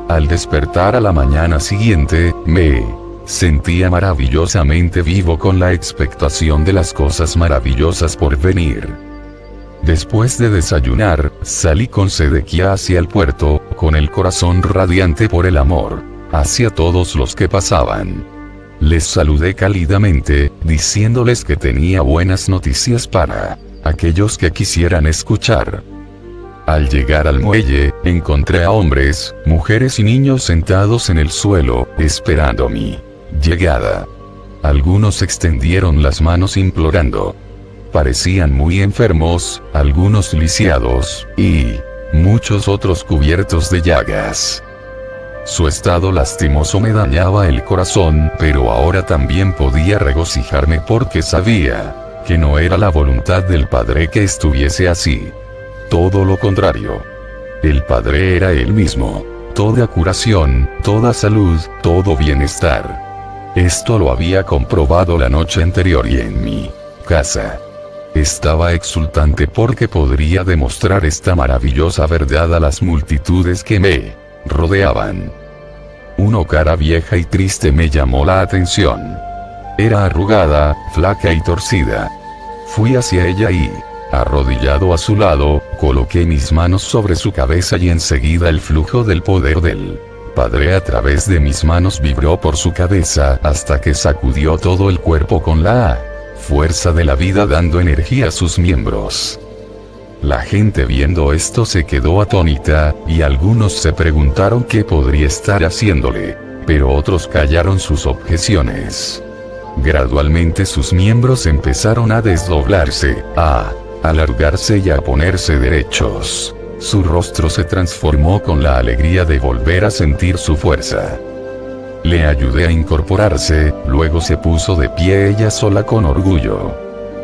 Al despertar a la mañana siguiente, me sentía maravillosamente vivo con la expectación de las cosas maravillosas por venir. Después de desayunar, salí con Sedequías hacia el puerto, con el corazón radiante por el amor hacia todos los que pasaban. Les saludé cálidamente, diciéndoles que tenía buenas noticias para aquellos que quisieran escuchar. Al llegar al muelle, encontré a hombres, mujeres y niños sentados en el suelo, esperando mi llegada. Algunos extendieron las manos implorando. Parecían muy enfermos, algunos lisiados, y muchos otros cubiertos de llagas. Su estado lastimoso me dañaba el corazón, pero ahora también podía regocijarme porque sabía que no era la voluntad del Padre que estuviese así. Todo lo contrario. El Padre era Él mismo. Toda curación, toda salud, todo bienestar. Esto lo había comprobado la noche anterior y en mi casa. Estaba exultante porque podría demostrar esta maravillosa verdad a las multitudes que me rodeaban. Una cara vieja y triste me llamó la atención. Era arrugada, flaca y torcida. Fui hacia ella y, arrodillado a su lado, coloqué mis manos sobre su cabeza y enseguida el flujo del poder del Padre a través de mis manos vibró por su cabeza hasta que sacudió todo el cuerpo con la fuerza de la vida dando energía a sus miembros. La gente viendo esto se quedó atónita, y algunos se preguntaron qué podría estar haciéndole, pero otros callaron sus objeciones. Gradualmente sus miembros empezaron a desdoblarse, a alargarse y a ponerse derechos. Su rostro se transformó con la alegría de volver a sentir su fuerza. Le ayudé a incorporarse, luego se puso de pie ella sola con orgullo.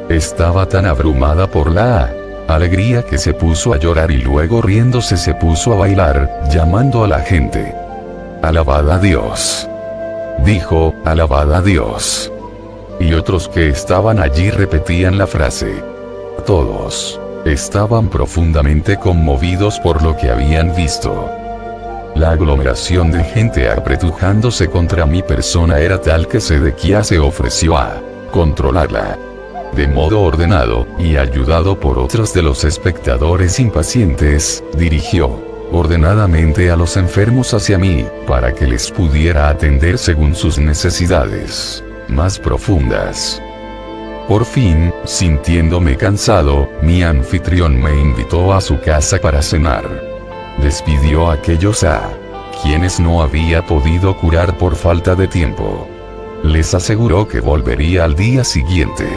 Estaba tan abrumada por la alegría que se puso a llorar y luego riéndose se puso a bailar, llamando a la gente. «Alabad a Dios», dijo, «alabad a Dios». Y otros que estaban allí repetían la frase. Todos estaban profundamente conmovidos por lo que habían visto. La aglomeración de gente apretujándose contra mi persona era tal que Sedequías se ofreció a controlarla. De modo ordenado, y ayudado por otros de los espectadores impacientes, dirigió ordenadamente a los enfermos hacia mí, para que les pudiera atender según sus necesidades más profundas. Por fin, sintiéndome cansado, mi anfitrión me invitó a su casa para cenar. Despidió a aquellos a quienes no había podido curar por falta de tiempo. Les aseguró que volvería al día siguiente.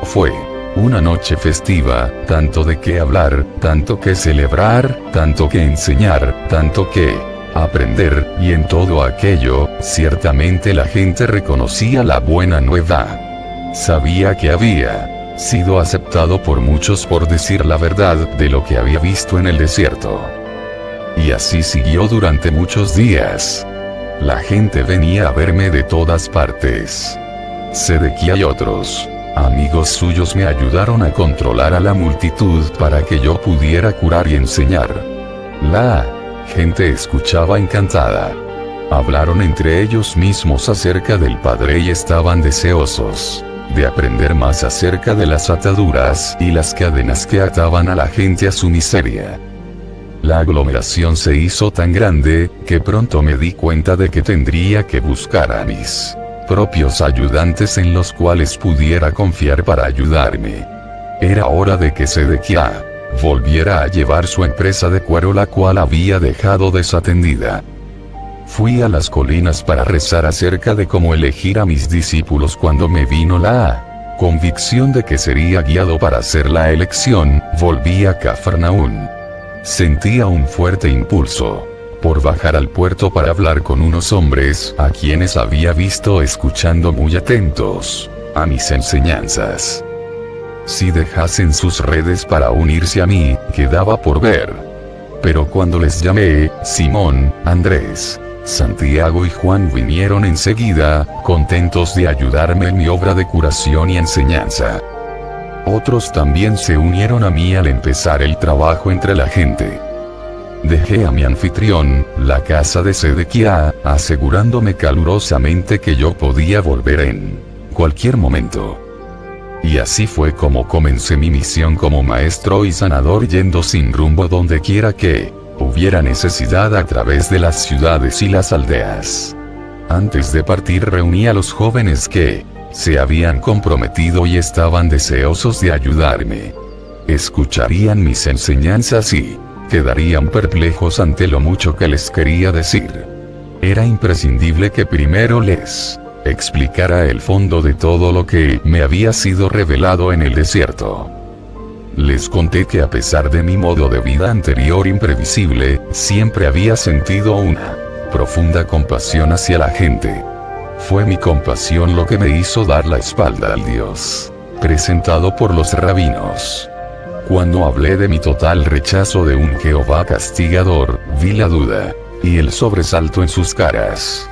Fue una noche festiva, tanto de qué hablar, tanto que celebrar, tanto que enseñar, tanto que aprender, y en todo aquello, ciertamente la gente reconocía la buena nueva. Sabía que había sido aceptado por muchos por decir la verdad de lo que había visto en el desierto. Y así siguió durante muchos días. La gente venía a verme de todas partes. Sedequía y otros amigos suyos me ayudaron a controlar a la multitud para que yo pudiera curar y enseñar. La gente escuchaba encantada. Hablaron entre ellos mismos acerca del Padre y estaban deseosos de aprender más acerca de las ataduras y las cadenas que ataban a la gente a su miseria. La aglomeración se hizo tan grande, que pronto me di cuenta de que tendría que buscar a mis propios ayudantes en los cuales pudiera confiar para ayudarme. Era hora de que Sedequías volviera a llevar su empresa de cuero, la cual había dejado desatendida. Fui a las colinas para rezar acerca de cómo elegir a mis discípulos cuando me vino la convicción de que sería guiado para hacer la elección. Volví a Cafarnaún. Sentía un fuerte impulso por bajar al puerto para hablar con unos hombres a quienes había visto escuchando muy atentos a mis enseñanzas. Si dejasen sus redes para unirse a mí, quedaba por ver. Pero cuando les llamé, Simón, Andrés, Santiago y Juan vinieron enseguida, contentos de ayudarme en mi obra de curación y enseñanza. Otros también se unieron a mí al empezar el trabajo entre la gente. Dejé a mi anfitrión, la casa de Sedequías, asegurándome calurosamente que yo podía volver en cualquier momento. Y así fue como comencé mi misión como maestro y sanador, yendo sin rumbo donde quiera que hubiera necesidad a través de las ciudades y las aldeas. Antes de partir reuní a los jóvenes que se habían comprometido y estaban deseosos de ayudarme. Escucharían mis enseñanzas y quedarían perplejos ante lo mucho que les quería decir. Era imprescindible que primero les explicara el fondo de todo lo que me había sido revelado en el desierto. Les conté que a pesar de mi modo de vida anterior imprevisible, siempre había sentido una profunda compasión hacia la gente. Fue mi compasión lo que me hizo dar la espalda al Dios presentado por los rabinos. Cuando hablé de mi total rechazo de un Jehová castigador, vi la duda y el sobresalto en sus caras.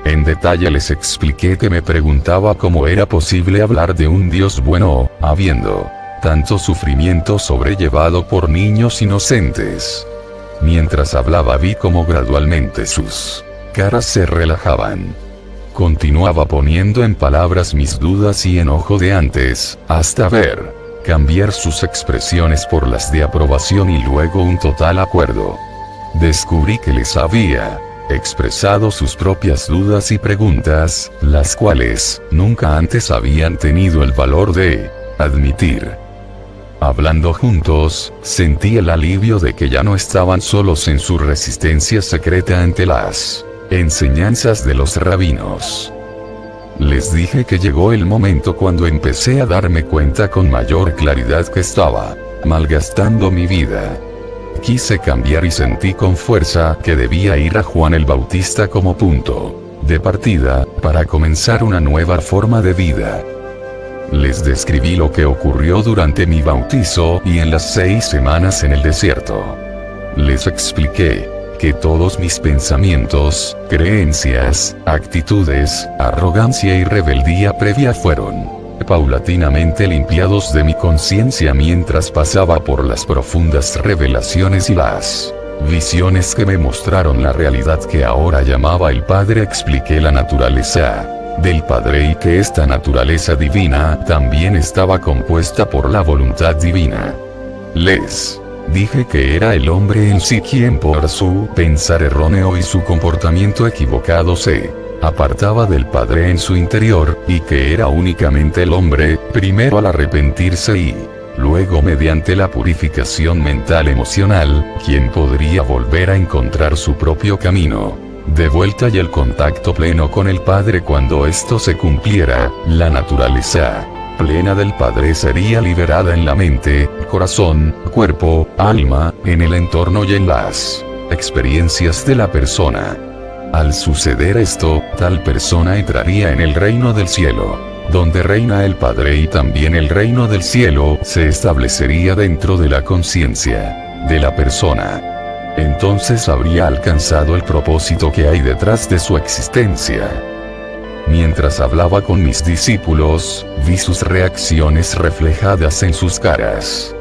En detalle les expliqué que me preguntaba cómo era posible hablar de un Dios bueno, habiendo tanto sufrimiento sobrellevado por niños inocentes. Mientras hablaba vi cómo gradualmente sus caras se relajaban. Continuaba poniendo en palabras mis dudas y enojo de antes, hasta ver cambiar sus expresiones por las de aprobación y luego un total acuerdo. Descubrí que les había expresado sus propias dudas y preguntas, las cuales nunca antes habían tenido el valor de admitir. Hablando juntos, sentí el alivio de que ya no estaban solos en su resistencia secreta ante las enseñanzas de los rabinos. Les dije que llegó el momento cuando empecé a darme cuenta con mayor claridad que estaba malgastando mi vida. Quise cambiar y sentí con fuerza que debía ir a Juan el Bautista como punto de partida para comenzar una nueva forma de vida. Les describí lo que ocurrió durante mi bautizo y en las 6 semanas en el desierto. Les expliqué que todos mis pensamientos, creencias, actitudes, arrogancia y rebeldía previa fueron paulatinamente limpiados de mi conciencia mientras pasaba por las profundas revelaciones y las visiones que me mostraron la realidad que ahora llamaba el Padre. Expliqué la naturaleza del Padre y que esta naturaleza divina también estaba compuesta por la voluntad divina. Les dije que era el hombre en sí quien por su pensar erróneo y su comportamiento equivocado se apartaba del Padre en su interior, y que era únicamente el hombre, primero al arrepentirse y luego mediante la purificación mental emocional, quien podría volver a encontrar su propio camino de vuelta y el contacto pleno con el Padre. Cuando esto se cumpliera, la naturaleza plena del Padre sería liberada en la mente, corazón, cuerpo, alma, en el entorno y en las experiencias de la persona. Al suceder esto, tal persona entraría en el reino del cielo, donde reina el Padre, y también el reino del cielo se establecería dentro de la conciencia de la persona. Entonces habría alcanzado el propósito que hay detrás de su existencia. Mientras hablaba con mis discípulos, vi sus reacciones reflejadas en sus caras.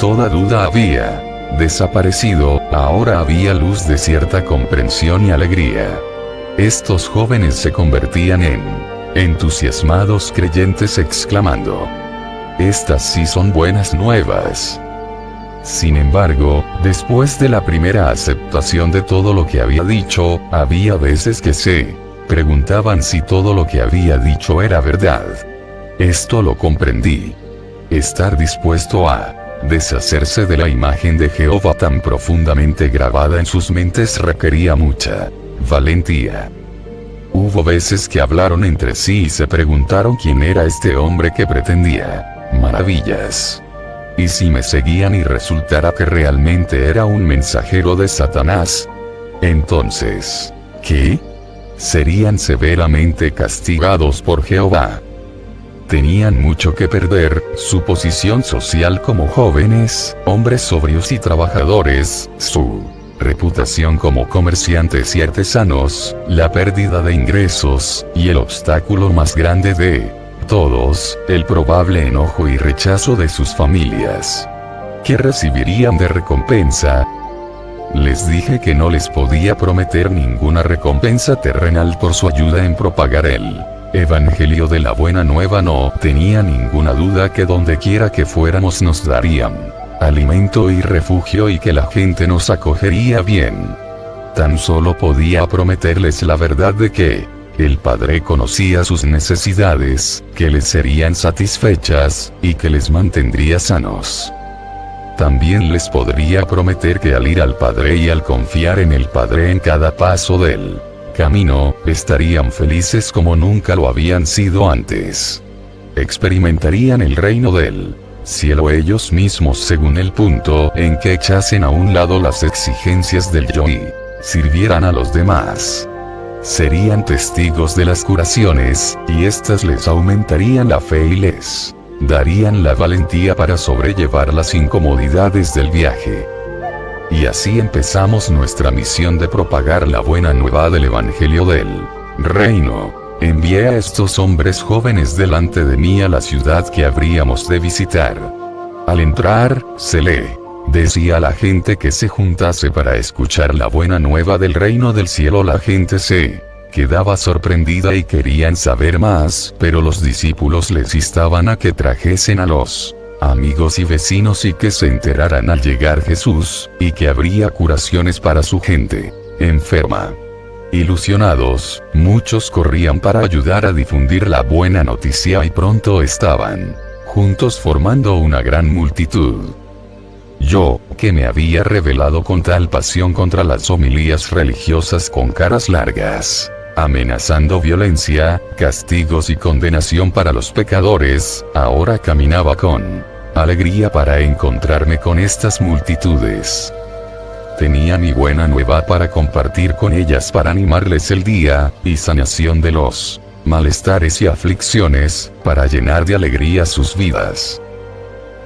Toda duda había desaparecido, ahora había luz de cierta comprensión y alegría. Estos jóvenes se convertían en entusiasmados creyentes exclamando: "Estas sí son buenas nuevas". Sin embargo, después de la primera aceptación de todo lo que había dicho, había veces que se preguntaban si todo lo que había dicho era verdad. Esto lo comprendí. Estar dispuesto a deshacerse de la imagen de Jehová tan profundamente grabada en sus mentes requería mucha valentía. Hubo veces que hablaron entre sí y se preguntaron quién era este hombre que pretendía maravillas. Y si me seguían y resultara que realmente era un mensajero de Satanás, entonces, ¿qué? Serían severamente castigados por Jehová. Tenían mucho que perder: su posición social como jóvenes, hombres sobrios y trabajadores, su reputación como comerciantes y artesanos, la pérdida de ingresos, y el obstáculo más grande de todos, el probable enojo y rechazo de sus familias. ¿Qué recibirían de recompensa? Les dije que no les podía prometer ninguna recompensa terrenal por su ayuda en propagar el Evangelio de la Buena Nueva. No tenía ninguna duda que donde quiera que fuéramos nos darían alimento y refugio y que la gente nos acogería bien. Tan solo podía prometerles la verdad de que el Padre conocía sus necesidades, que les serían satisfechas, y que les mantendría sanos. También les podría prometer que al ir al Padre y al confiar en el Padre en cada paso del camino, estarían felices como nunca lo habían sido antes. Experimentarían el reino del cielo ellos mismos según el punto en que echasen a un lado las exigencias del yo y sirvieran a los demás. Serían testigos de las curaciones, y éstas les aumentarían la fe y les darían la valentía para sobrellevar las incomodidades del viaje. Y así empezamos nuestra misión de propagar la buena nueva del Evangelio del Reino. Envié a estos hombres jóvenes delante de mí a la ciudad que habríamos de visitar. Al entrar, se le decía a la gente que se juntase para escuchar la buena nueva del reino del cielo. La gente se quedaba sorprendida y querían saber más, pero los discípulos les instaban a que trajesen a los amigos y vecinos y que se enteraran al llegar Jesús, y que habría curaciones para su gente enferma. Ilusionados, muchos corrían para ayudar a difundir la buena noticia y pronto estaban juntos formando una gran multitud. Yo, que me había rebelado con tal pasión contra las homilías religiosas con caras largas, amenazando violencia, castigos y condenación para los pecadores, ahora caminaba con alegría para encontrarme con estas multitudes. Tenía mi buena nueva para compartir con ellas, para animarles el día, y sanación de los malestares y aflicciones, para llenar de alegría sus vidas.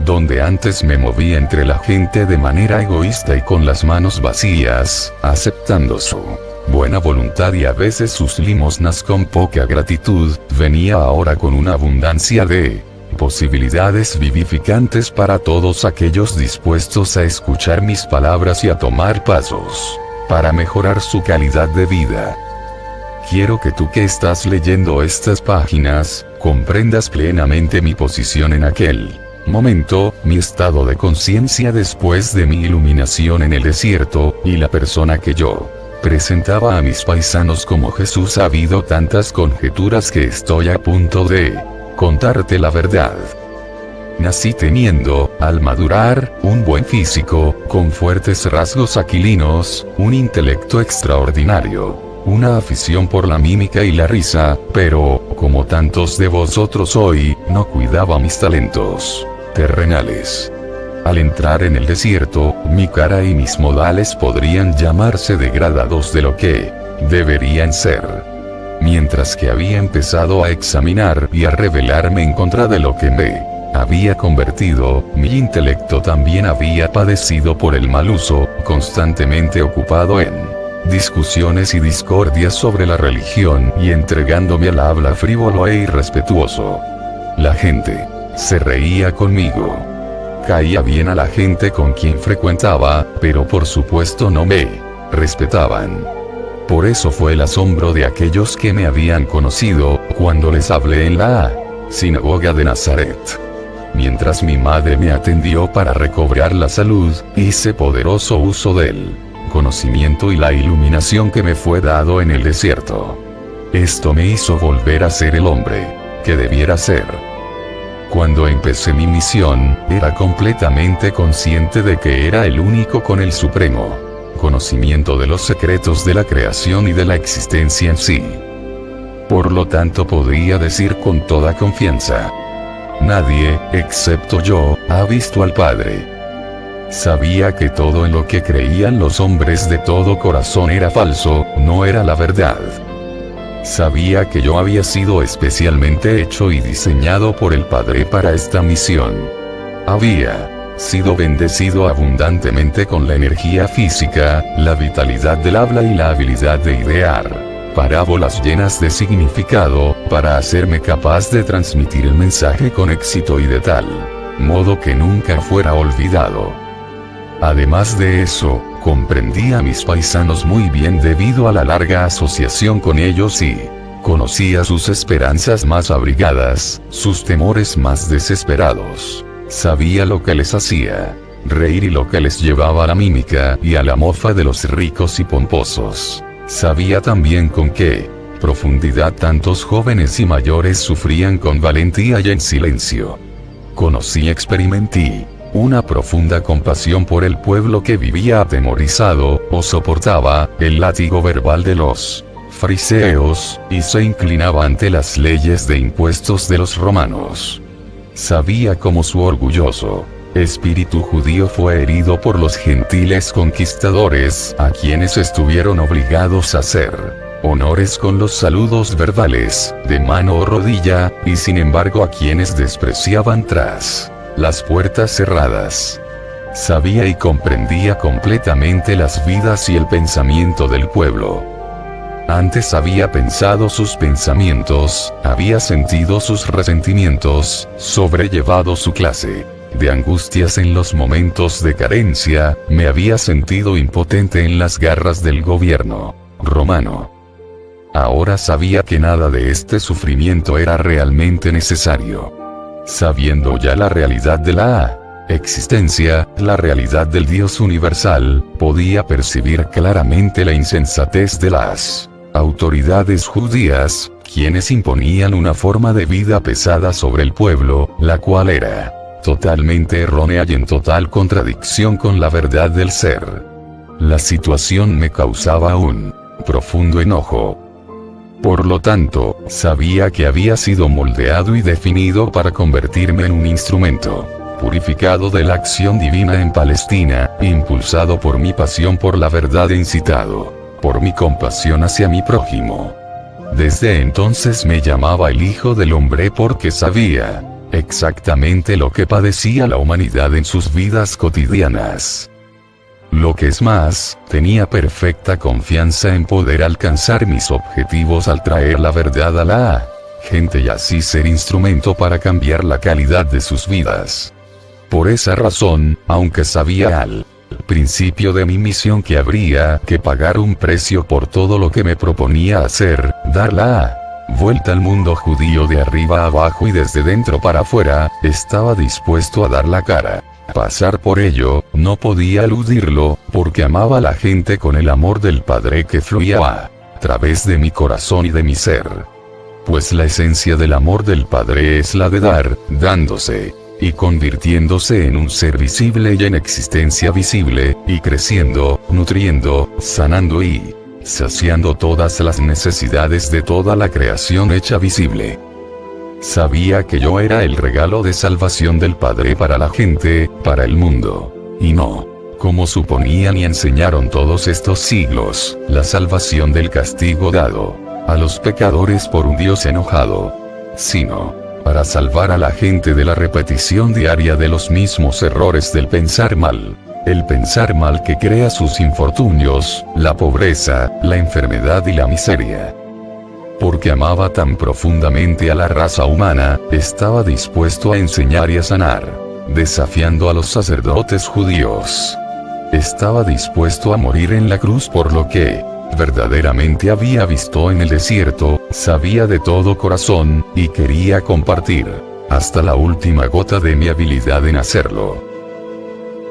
Donde antes me movía entre la gente de manera egoísta y con las manos vacías, aceptando su buena voluntad y a veces sus limosnas con poca gratitud, venía ahora con una abundancia de posibilidades vivificantes para todos aquellos dispuestos a escuchar mis palabras y a tomar pasos para mejorar su calidad de vida. Quiero que tú que estás leyendo estas páginas, comprendas plenamente mi posición en aquel momento, mi estado de conciencia después de mi iluminación en el desierto, y la persona que yo presentaba a mis paisanos como Jesús. Ha habido tantas conjeturas que estoy a punto de contarte la verdad. Nací teniendo, al madurar, un buen físico, con fuertes rasgos aquilinos, un intelecto extraordinario, una afición por la mímica y la risa, pero, como tantos de vosotros hoy, no cuidaba mis talentos terrenales. Al entrar en el desierto, mi cara y mis modales podrían llamarse degradados de lo que deberían ser. Mientras que había empezado a examinar y a rebelarme en contra de lo que me había convertido, mi intelecto también había padecido por el mal uso, constantemente ocupado en discusiones y discordias sobre la religión y entregándome al habla frívolo e irrespetuoso. La gente se reía conmigo. Caía bien a la gente con quien frecuentaba, pero por supuesto no me respetaban. Por eso fue el asombro de aquellos que me habían conocido, cuando les hablé en la sinagoga de Nazaret. Mientras mi madre me atendió para recobrar la salud, hice poderoso uso del conocimiento y la iluminación que me fue dado en el desierto. Esto me hizo volver a ser el hombre que debiera ser. Cuando empecé mi misión, era completamente consciente de que era el único con el supremo conocimiento de los secretos de la creación y de la existencia en sí. Por lo tanto podría decir con toda confianza: nadie, excepto yo, ha visto al Padre. Sabía que todo en lo que creían los hombres de todo corazón era falso, no era la verdad. Sabía que yo había sido especialmente hecho y diseñado por el Padre para esta misión. Había sido bendecido abundantemente con la energía física, la vitalidad del habla y la habilidad de idear parábolas llenas de significado, para hacerme capaz de transmitir el mensaje con éxito y de tal modo que nunca fuera olvidado. Además de eso, comprendí a mis paisanos muy bien debido a la larga asociación con ellos y conocía sus esperanzas más abrigadas, sus temores más desesperados. Sabía lo que les hacía reír y lo que les llevaba a la mímica y a la mofa de los ricos y pomposos. Sabía también con qué profundidad tantos jóvenes y mayores sufrían con valentía y en silencio. Conocí y experimenté una profunda compasión por el pueblo que vivía atemorizado, o soportaba el látigo verbal de los fariseos, y se inclinaba ante las leyes de impuestos de los romanos. Sabía cómo su orgulloso espíritu judío fue herido por los gentiles conquistadores, a quienes estuvieron obligados a hacer honores con los saludos verbales, de mano o rodilla, y sin embargo a quienes despreciaban tras las puertas cerradas. Sabía y comprendía completamente las vidas y el pensamiento del pueblo. Antes había pensado sus pensamientos, había sentido sus resentimientos, sobrellevado su clase de angustias en los momentos de carencia, me había sentido impotente en las garras del gobierno romano. Ahora sabía que nada de este sufrimiento era realmente necesario. Sabiendo ya la realidad de la existencia, la realidad del Dios universal, podía percibir claramente la insensatez de las autoridades judías, quienes imponían una forma de vida pesada sobre el pueblo, la cual era totalmente errónea y en total contradicción con la verdad del ser. La situación me causaba un profundo enojo. Por lo tanto, sabía que había sido moldeado y definido para convertirme en un instrumento purificado de la acción divina en Palestina, impulsado por mi pasión por la verdad e incitado por mi compasión hacia mi prójimo. Desde entonces me llamaba el Hijo del Hombre porque sabía exactamente lo que padecía la humanidad en sus vidas cotidianas. Lo que es más, tenía perfecta confianza en poder alcanzar mis objetivos al traer la verdad a la gente y así ser instrumento para cambiar la calidad de sus vidas. Por esa razón, aunque sabía al principio de mi misión que habría que pagar un precio por todo lo que me proponía hacer, dar la vuelta al mundo judío de arriba a abajo y desde dentro para afuera, estaba dispuesto a dar la cara. Pasar por ello, no podía eludirlo, porque amaba a la gente con el amor del Padre que fluía a través de mi corazón y de mi ser. Pues la esencia del amor del Padre es la de dar, dándose y convirtiéndose en un ser visible y en existencia visible, y creciendo, nutriendo, sanando y saciando todas las necesidades de toda la creación hecha visible. Sabía que yo era el regalo de salvación del Padre para la gente, para el mundo. Y no, como suponían y enseñaron todos estos siglos, la salvación del castigo dado a los pecadores por un Dios enojado, sino para salvar a la gente de la repetición diaria de los mismos errores del pensar mal. El pensar mal que crea sus infortunios, la pobreza, la enfermedad y la miseria. Porque amaba tan profundamente a la raza humana, estaba dispuesto a enseñar y a sanar, desafiando a los sacerdotes judíos. Estaba dispuesto a morir en la cruz por lo que verdaderamente había visto en el desierto, sabía de todo corazón, y quería compartir hasta la última gota de mi habilidad en hacerlo.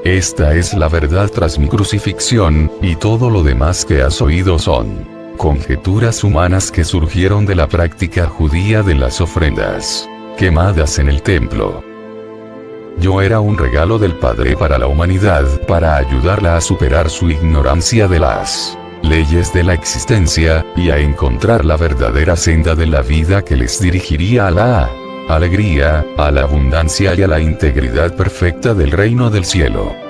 Esta es la verdad tras mi crucifixión, y todo lo demás que has oído son conjeturas humanas que surgieron de la práctica judía de las ofrendas quemadas en el templo. Yo era un regalo del Padre para la humanidad, para ayudarla a superar su ignorancia de las leyes de la existencia, y a encontrar la verdadera senda de la vida que les dirigiría a la alegría, a la abundancia y a la integridad perfecta del reino del cielo.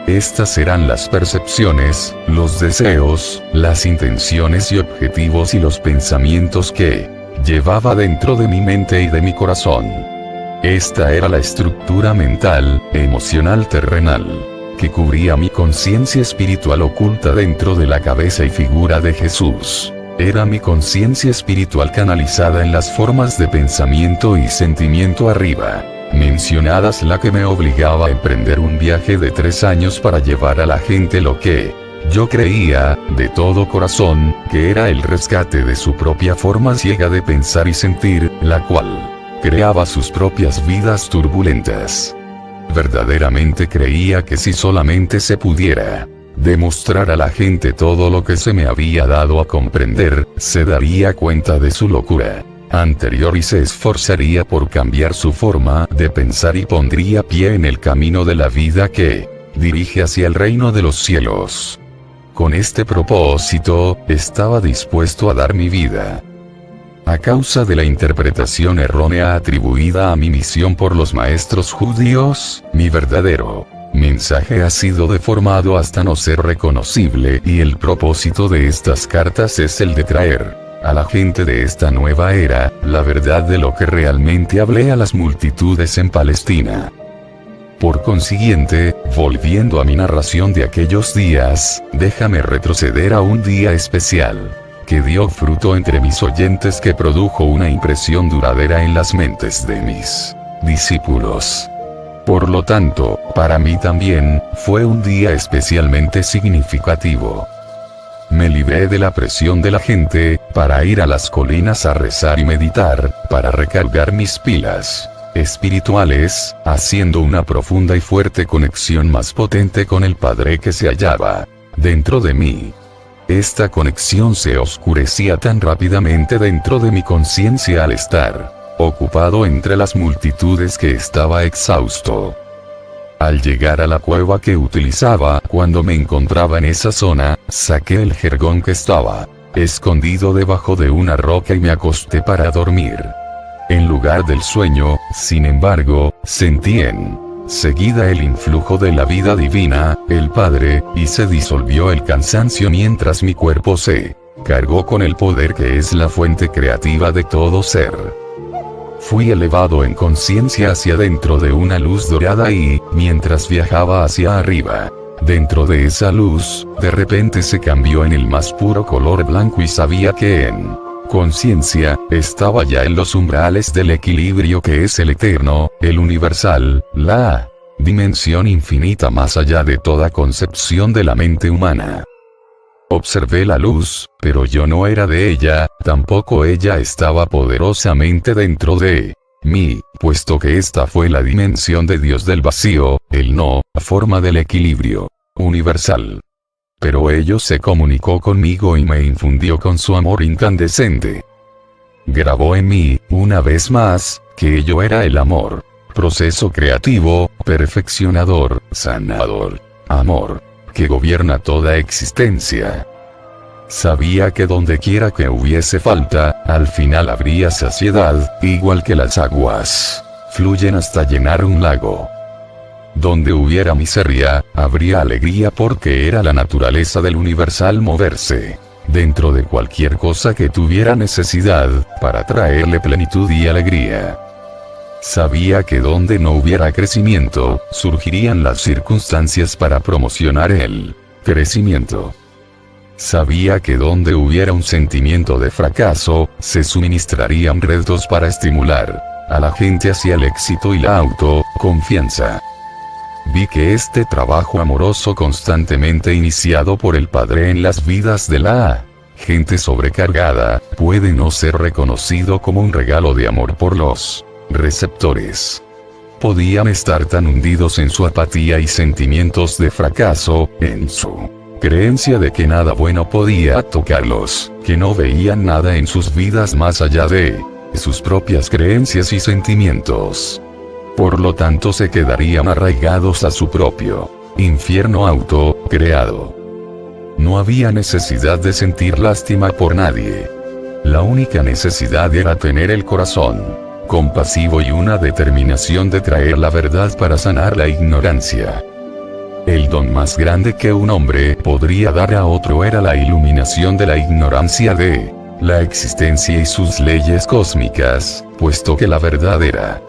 Estas eran las percepciones, los deseos, las intenciones y objetivos y los pensamientos que llevaba dentro de mi mente y de mi corazón. Esta era la estructura mental, emocional terrenal, que cubría mi conciencia espiritual oculta dentro de la cabeza y figura de Jesús. Era mi conciencia espiritual canalizada en las formas de pensamiento y sentimiento arriba mencionadas, la que me obligaba a emprender un viaje de 3 años para llevar a la gente lo que yo creía, de todo corazón, que era el rescate de su propia forma ciega de pensar y sentir, la cual creaba sus propias vidas turbulentas. Verdaderamente creía que si solamente se pudiera demostrar a la gente todo lo que se me había dado a comprender, se daría cuenta de su locura anterior y se esforzaría por cambiar su forma de pensar y pondría pie en el camino de la vida que dirige hacia el reino de los cielos. Con este propósito, estaba dispuesto a dar mi vida. A causa de la interpretación errónea atribuida a mi misión por los maestros judíos, mi verdadero mensaje ha sido deformado hasta no ser reconocible, y el propósito de estas cartas es el de traer a la gente de esta nueva era la verdad de lo que realmente hablé a las multitudes en Palestina. Por consiguiente, volviendo a mi narración de aquellos días, déjame retroceder a un día especial que dio fruto entre mis oyentes, que produjo una impresión duradera en las mentes de mis discípulos. Por lo tanto, para mí también, fue un día especialmente significativo. Me libré de la presión de la gente, para ir a las colinas a rezar y meditar, para recargar mis pilas espirituales, haciendo una profunda y fuerte conexión más potente con el Padre que se hallaba dentro de mí. Esta conexión se oscurecía tan rápidamente dentro de mi conciencia al estar ocupado entre las multitudes que estaba exhausto. Al llegar a la cueva que utilizaba cuando me encontraba en esa zona, saqué el jergón que estaba escondido debajo de una roca y me acosté para dormir. En lugar del sueño, sin embargo, sentí enseguida el influjo de la vida divina, el Padre, y se disolvió el cansancio mientras mi cuerpo se cargó con el poder que es la fuente creativa de todo ser. Fui elevado en conciencia hacia dentro de una luz dorada y, mientras viajaba hacia arriba, dentro de esa luz, de repente se cambió en el más puro color blanco y sabía que en conciencia, estaba ya en los umbrales del equilibrio que es el eterno, el universal, la dimensión infinita más allá de toda concepción de la mente humana. Observé la luz, pero yo no era de ella, tampoco ella estaba poderosamente dentro de mí, puesto que esta fue la dimensión de Dios del vacío, el no, forma del equilibrio universal. Pero ello se comunicó conmigo y me infundió con su amor incandescente. Grabó en mí, una vez más, que ello era el amor, proceso creativo, perfeccionador, sanador, amor, que gobierna toda existencia. Sabía que donde quiera que hubiese falta, al final habría saciedad, igual que las aguas fluyen hasta llenar un lago. Donde hubiera miseria, habría alegría, porque era la naturaleza del universal moverse dentro de cualquier cosa que tuviera necesidad, para traerle plenitud y alegría. Sabía que donde no hubiera crecimiento, surgirían las circunstancias para promocionar el crecimiento. Sabía que donde hubiera un sentimiento de fracaso, se suministrarían retos para estimular a la gente hacia el éxito y la autoconfianza. Vi que este trabajo amoroso constantemente iniciado por el Padre en las vidas de la gente sobrecargada, puede no ser reconocido como un regalo de amor por los receptores. Podían estar tan hundidos en su apatía y sentimientos de fracaso, en su creencia de que nada bueno podía tocarlos, que no veían nada en sus vidas más allá de sus propias creencias y sentimientos. Por lo tanto se quedarían arraigados a su propio infierno auto-creado. No había necesidad de sentir lástima por nadie. La única necesidad era tener el corazón compasivo y una determinación de traer la verdad para sanar la ignorancia. El don más grande que un hombre podría dar a otro era la iluminación de la ignorancia de la existencia y sus leyes cósmicas, puesto que la verdad era: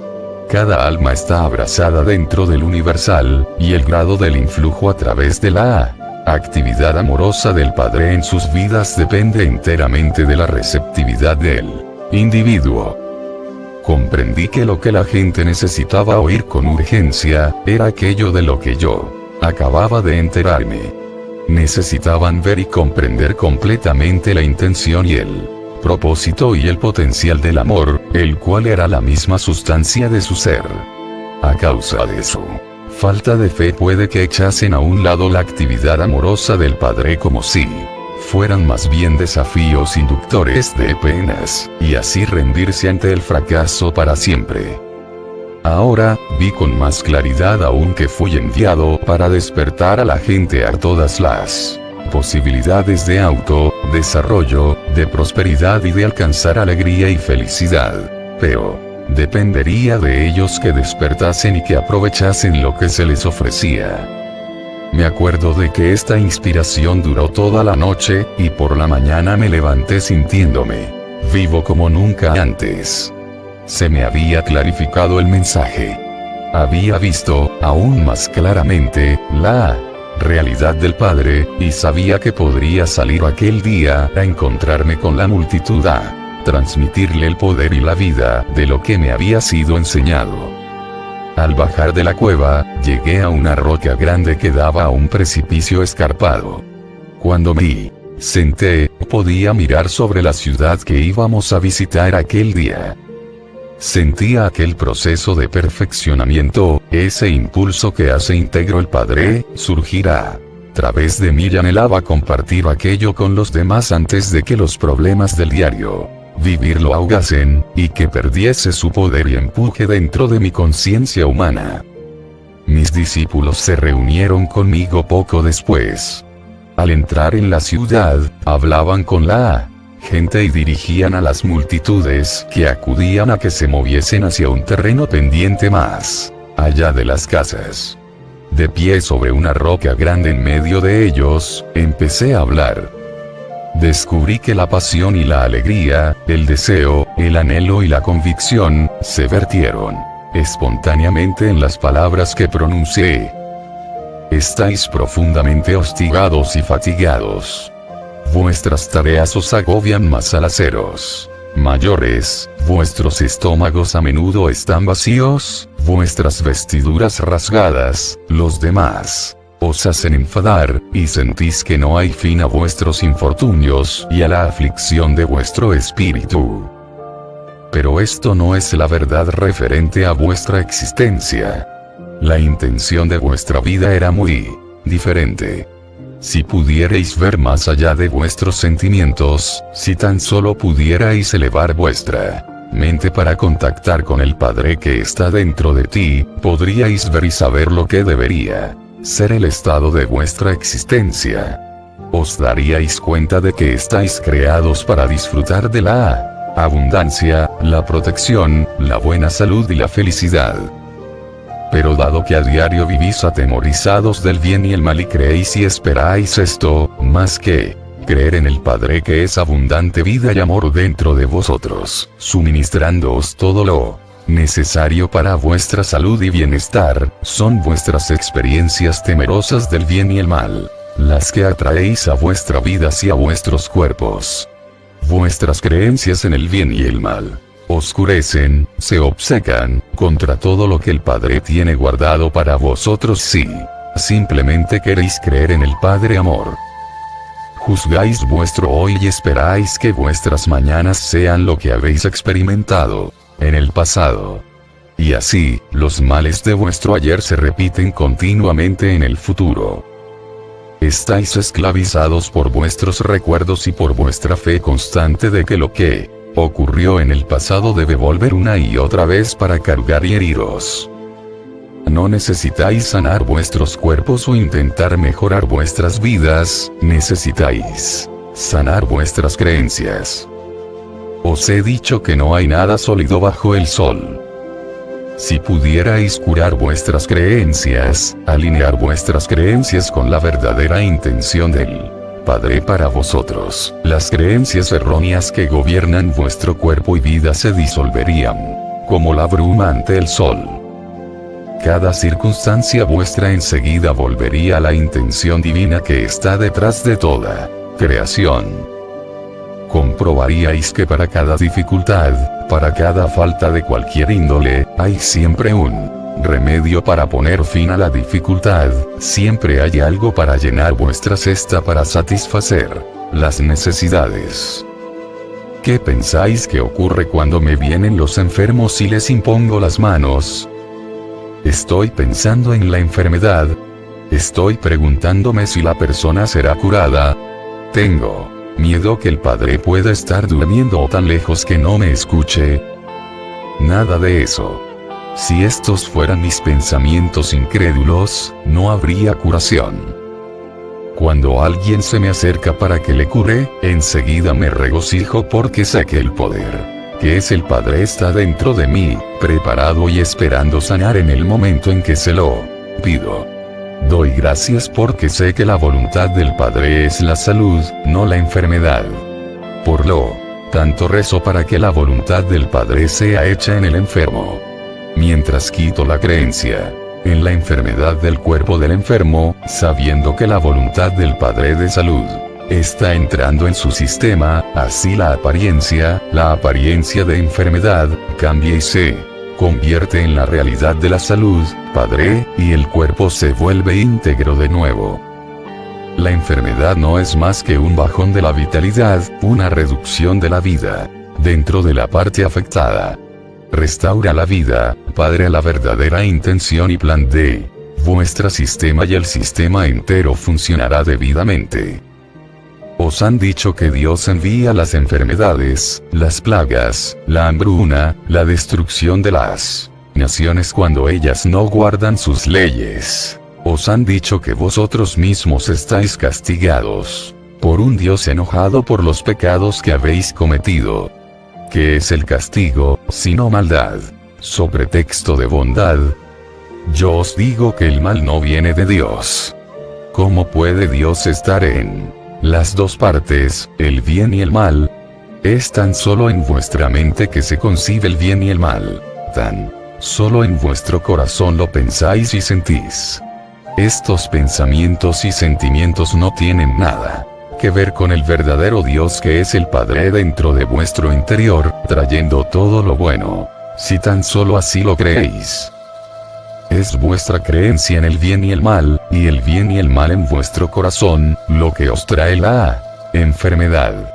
cada alma está abrazada dentro del universal, y el grado del influjo a través de la actividad amorosa del Padre en sus vidas depende enteramente de la receptividad del individuo. Comprendí que lo que la gente necesitaba oír con urgencia, era aquello de lo que yo acababa de enterarme. Necesitaban ver y comprender completamente la intención y el propósito y el potencial del amor, el cual era la misma sustancia de su ser. A causa de su falta de fe puede que echasen a un lado la actividad amorosa del Padre como si fueran más bien desafíos inductores de penas, y así rendirse ante el fracaso para siempre. Ahora, vi con más claridad aún que fui enviado para despertar a la gente a todas las posibilidades de desarrollo, de prosperidad y de alcanzar alegría y felicidad. Pero dependería de ellos que despertasen y que aprovechasen lo que se les ofrecía. Me acuerdo de que esta inspiración duró toda la noche, y por la mañana me levanté sintiéndome vivo como nunca antes. Se me había clarificado el mensaje. Había visto, aún más claramente, la realidad del Padre, y sabía que podría salir aquel día a encontrarme con la multitud, a transmitirle el poder y la vida de lo que me había sido enseñado. Al bajar de la cueva, llegué a una roca grande que daba a un precipicio escarpado. Cuando me senté, podía mirar sobre la ciudad que íbamos a visitar aquel día. Sentía aquel proceso de perfeccionamiento, ese impulso que hace íntegro el Padre, surgir a través de mí, y anhelaba compartir aquello con los demás antes de que los problemas del diario vivir lo ahogasen, y que perdiese su poder y empuje dentro de mi conciencia humana. Mis discípulos se reunieron conmigo poco después. Al entrar en la ciudad, hablaban con la gente y dirigían a las multitudes que acudían a que se moviesen hacia un terreno pendiente más allá de las casas. De pie sobre una roca grande en medio de ellos, empecé a hablar. Descubrí que la pasión y la alegría, el deseo, el anhelo y la convicción, se vertieron espontáneamente en las palabras que pronuncié. Estáis profundamente hostigados y fatigados. Vuestras tareas os agobian más alaceros mayores, vuestros estómagos a menudo están vacíos, vuestras vestiduras rasgadas, los demás os hacen enfadar, y sentís que no hay fin a vuestros infortunios y a la aflicción de vuestro espíritu. Pero esto no es la verdad referente a vuestra existencia. La intención de vuestra vida era muy diferente. Si pudierais ver más allá de vuestros sentimientos, si tan solo pudierais elevar vuestra mente para contactar con el Padre que está dentro de ti, podríais ver y saber lo que debería ser el estado de vuestra existencia. Os daríais cuenta de que estáis creados para disfrutar de la abundancia, la protección, la buena salud y la felicidad. Pero dado que a diario vivís atemorizados del bien y el mal y creéis y esperáis esto, más que creer en el Padre que es abundante vida y amor dentro de vosotros, suministrándoos todo lo necesario para vuestra salud y bienestar, son vuestras experiencias temerosas del bien y el mal las que atraéis a vuestra vida y a vuestros cuerpos. Vuestras creencias en el bien y el mal oscurecen, se obcecan, contra todo lo que el Padre tiene guardado para vosotros si simplemente queréis creer en el Padre Amor. Juzgáis vuestro hoy y esperáis que vuestras mañanas sean lo que habéis experimentado en el pasado. Y así, los males de vuestro ayer se repiten continuamente en el futuro. Estáis esclavizados por vuestros recuerdos y por vuestra fe constante de que lo que ocurrió en el pasado debe volver una y otra vez para cargar y heriros. No necesitáis sanar vuestros cuerpos o intentar mejorar vuestras vidas, necesitáis sanar vuestras creencias. Os he dicho que no hay nada sólido bajo el sol. Si pudierais curar vuestras creencias, alinear vuestras creencias con la verdadera intención del Padre para vosotros, las creencias erróneas que gobiernan vuestro cuerpo y vida se disolverían como la bruma ante el sol. Cada circunstancia vuestra enseguida volvería a la intención divina que está detrás de toda creación. Comprobaríais que para cada dificultad, para cada falta de cualquier índole, hay siempre un remedio para poner fin a la dificultad, siempre hay algo para llenar vuestra cesta para satisfacer las necesidades. ¿Qué pensáis que ocurre cuando me vienen los enfermos y les impongo las manos? ¿Estoy pensando en la enfermedad? ¿Estoy preguntándome si la persona será curada? ¿Tengo miedo que el Padre pueda estar durmiendo o tan lejos que no me escuche? Nada de eso. Si estos fueran mis pensamientos incrédulos, no habría curación. Cuando alguien se me acerca para que le cure, enseguida me regocijo porque sé que el poder, que es el Padre, está dentro de mí, preparado y esperando sanar en el momento en que se lo pido. Doy gracias porque sé que la voluntad del Padre es la salud, no la enfermedad. Por lo tanto rezo para que la voluntad del Padre sea hecha en el enfermo. Mientras quito la creencia en la enfermedad del cuerpo del enfermo, sabiendo que la voluntad del Padre de salud está entrando en su sistema, así la apariencia de enfermedad, cambia y se convierte en la realidad de la salud, Padre, y el cuerpo se vuelve íntegro de nuevo. La enfermedad no es más que un bajón de la vitalidad, una reducción de la vida dentro de la parte afectada. Restaura la vida, Padre, a la verdadera intención y plan de vuestro sistema y el sistema entero funcionará debidamente. Os han dicho que Dios envía las enfermedades, las plagas, la hambruna, la destrucción de las naciones cuando ellas no guardan sus leyes. Os han dicho que vosotros mismos estáis castigados por un Dios enojado por los pecados que habéis cometido. ¿Qué es el castigo, sino maldad, sobre texto de bondad? Yo os digo que el mal no viene de Dios. ¿Cómo puede Dios estar en las dos partes, el bien y el mal? Es tan solo en vuestra mente que se concibe el bien y el mal. Tan solo en vuestro corazón lo pensáis y sentís. Estos pensamientos y sentimientos no tienen nada que ver con el verdadero Dios que es el Padre dentro de vuestro interior, trayendo todo lo bueno, si tan solo así lo creéis. Es vuestra creencia en el bien y el mal en vuestro corazón, lo que os trae la enfermedad.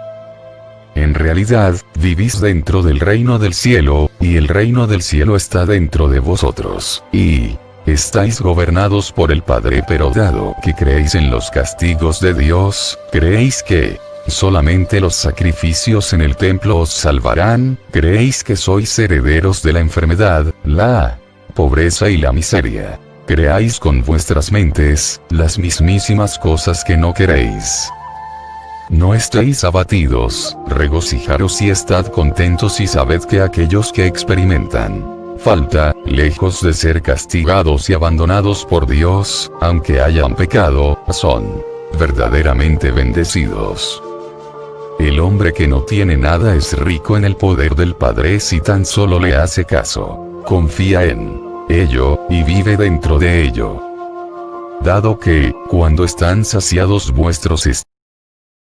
En realidad, vivís dentro del reino del cielo, y el reino del cielo está dentro de vosotros, y estáis gobernados por el Padre, pero dado que creéis en los castigos de Dios, creéis que solamente los sacrificios en el templo os salvarán, creéis que sois herederos de la enfermedad, la pobreza y la miseria. Creáis con vuestras mentes las mismísimas cosas que no queréis. No estéis abatidos, regocijaros y estad contentos y sabed que aquellos que experimentan falta, lejos de ser castigados y abandonados por Dios, aunque hayan pecado, son verdaderamente bendecidos. El hombre que no tiene nada es rico en el poder del Padre si tan solo le hace caso, confía en ello, y vive dentro de ello. Dado que, cuando están saciados vuestros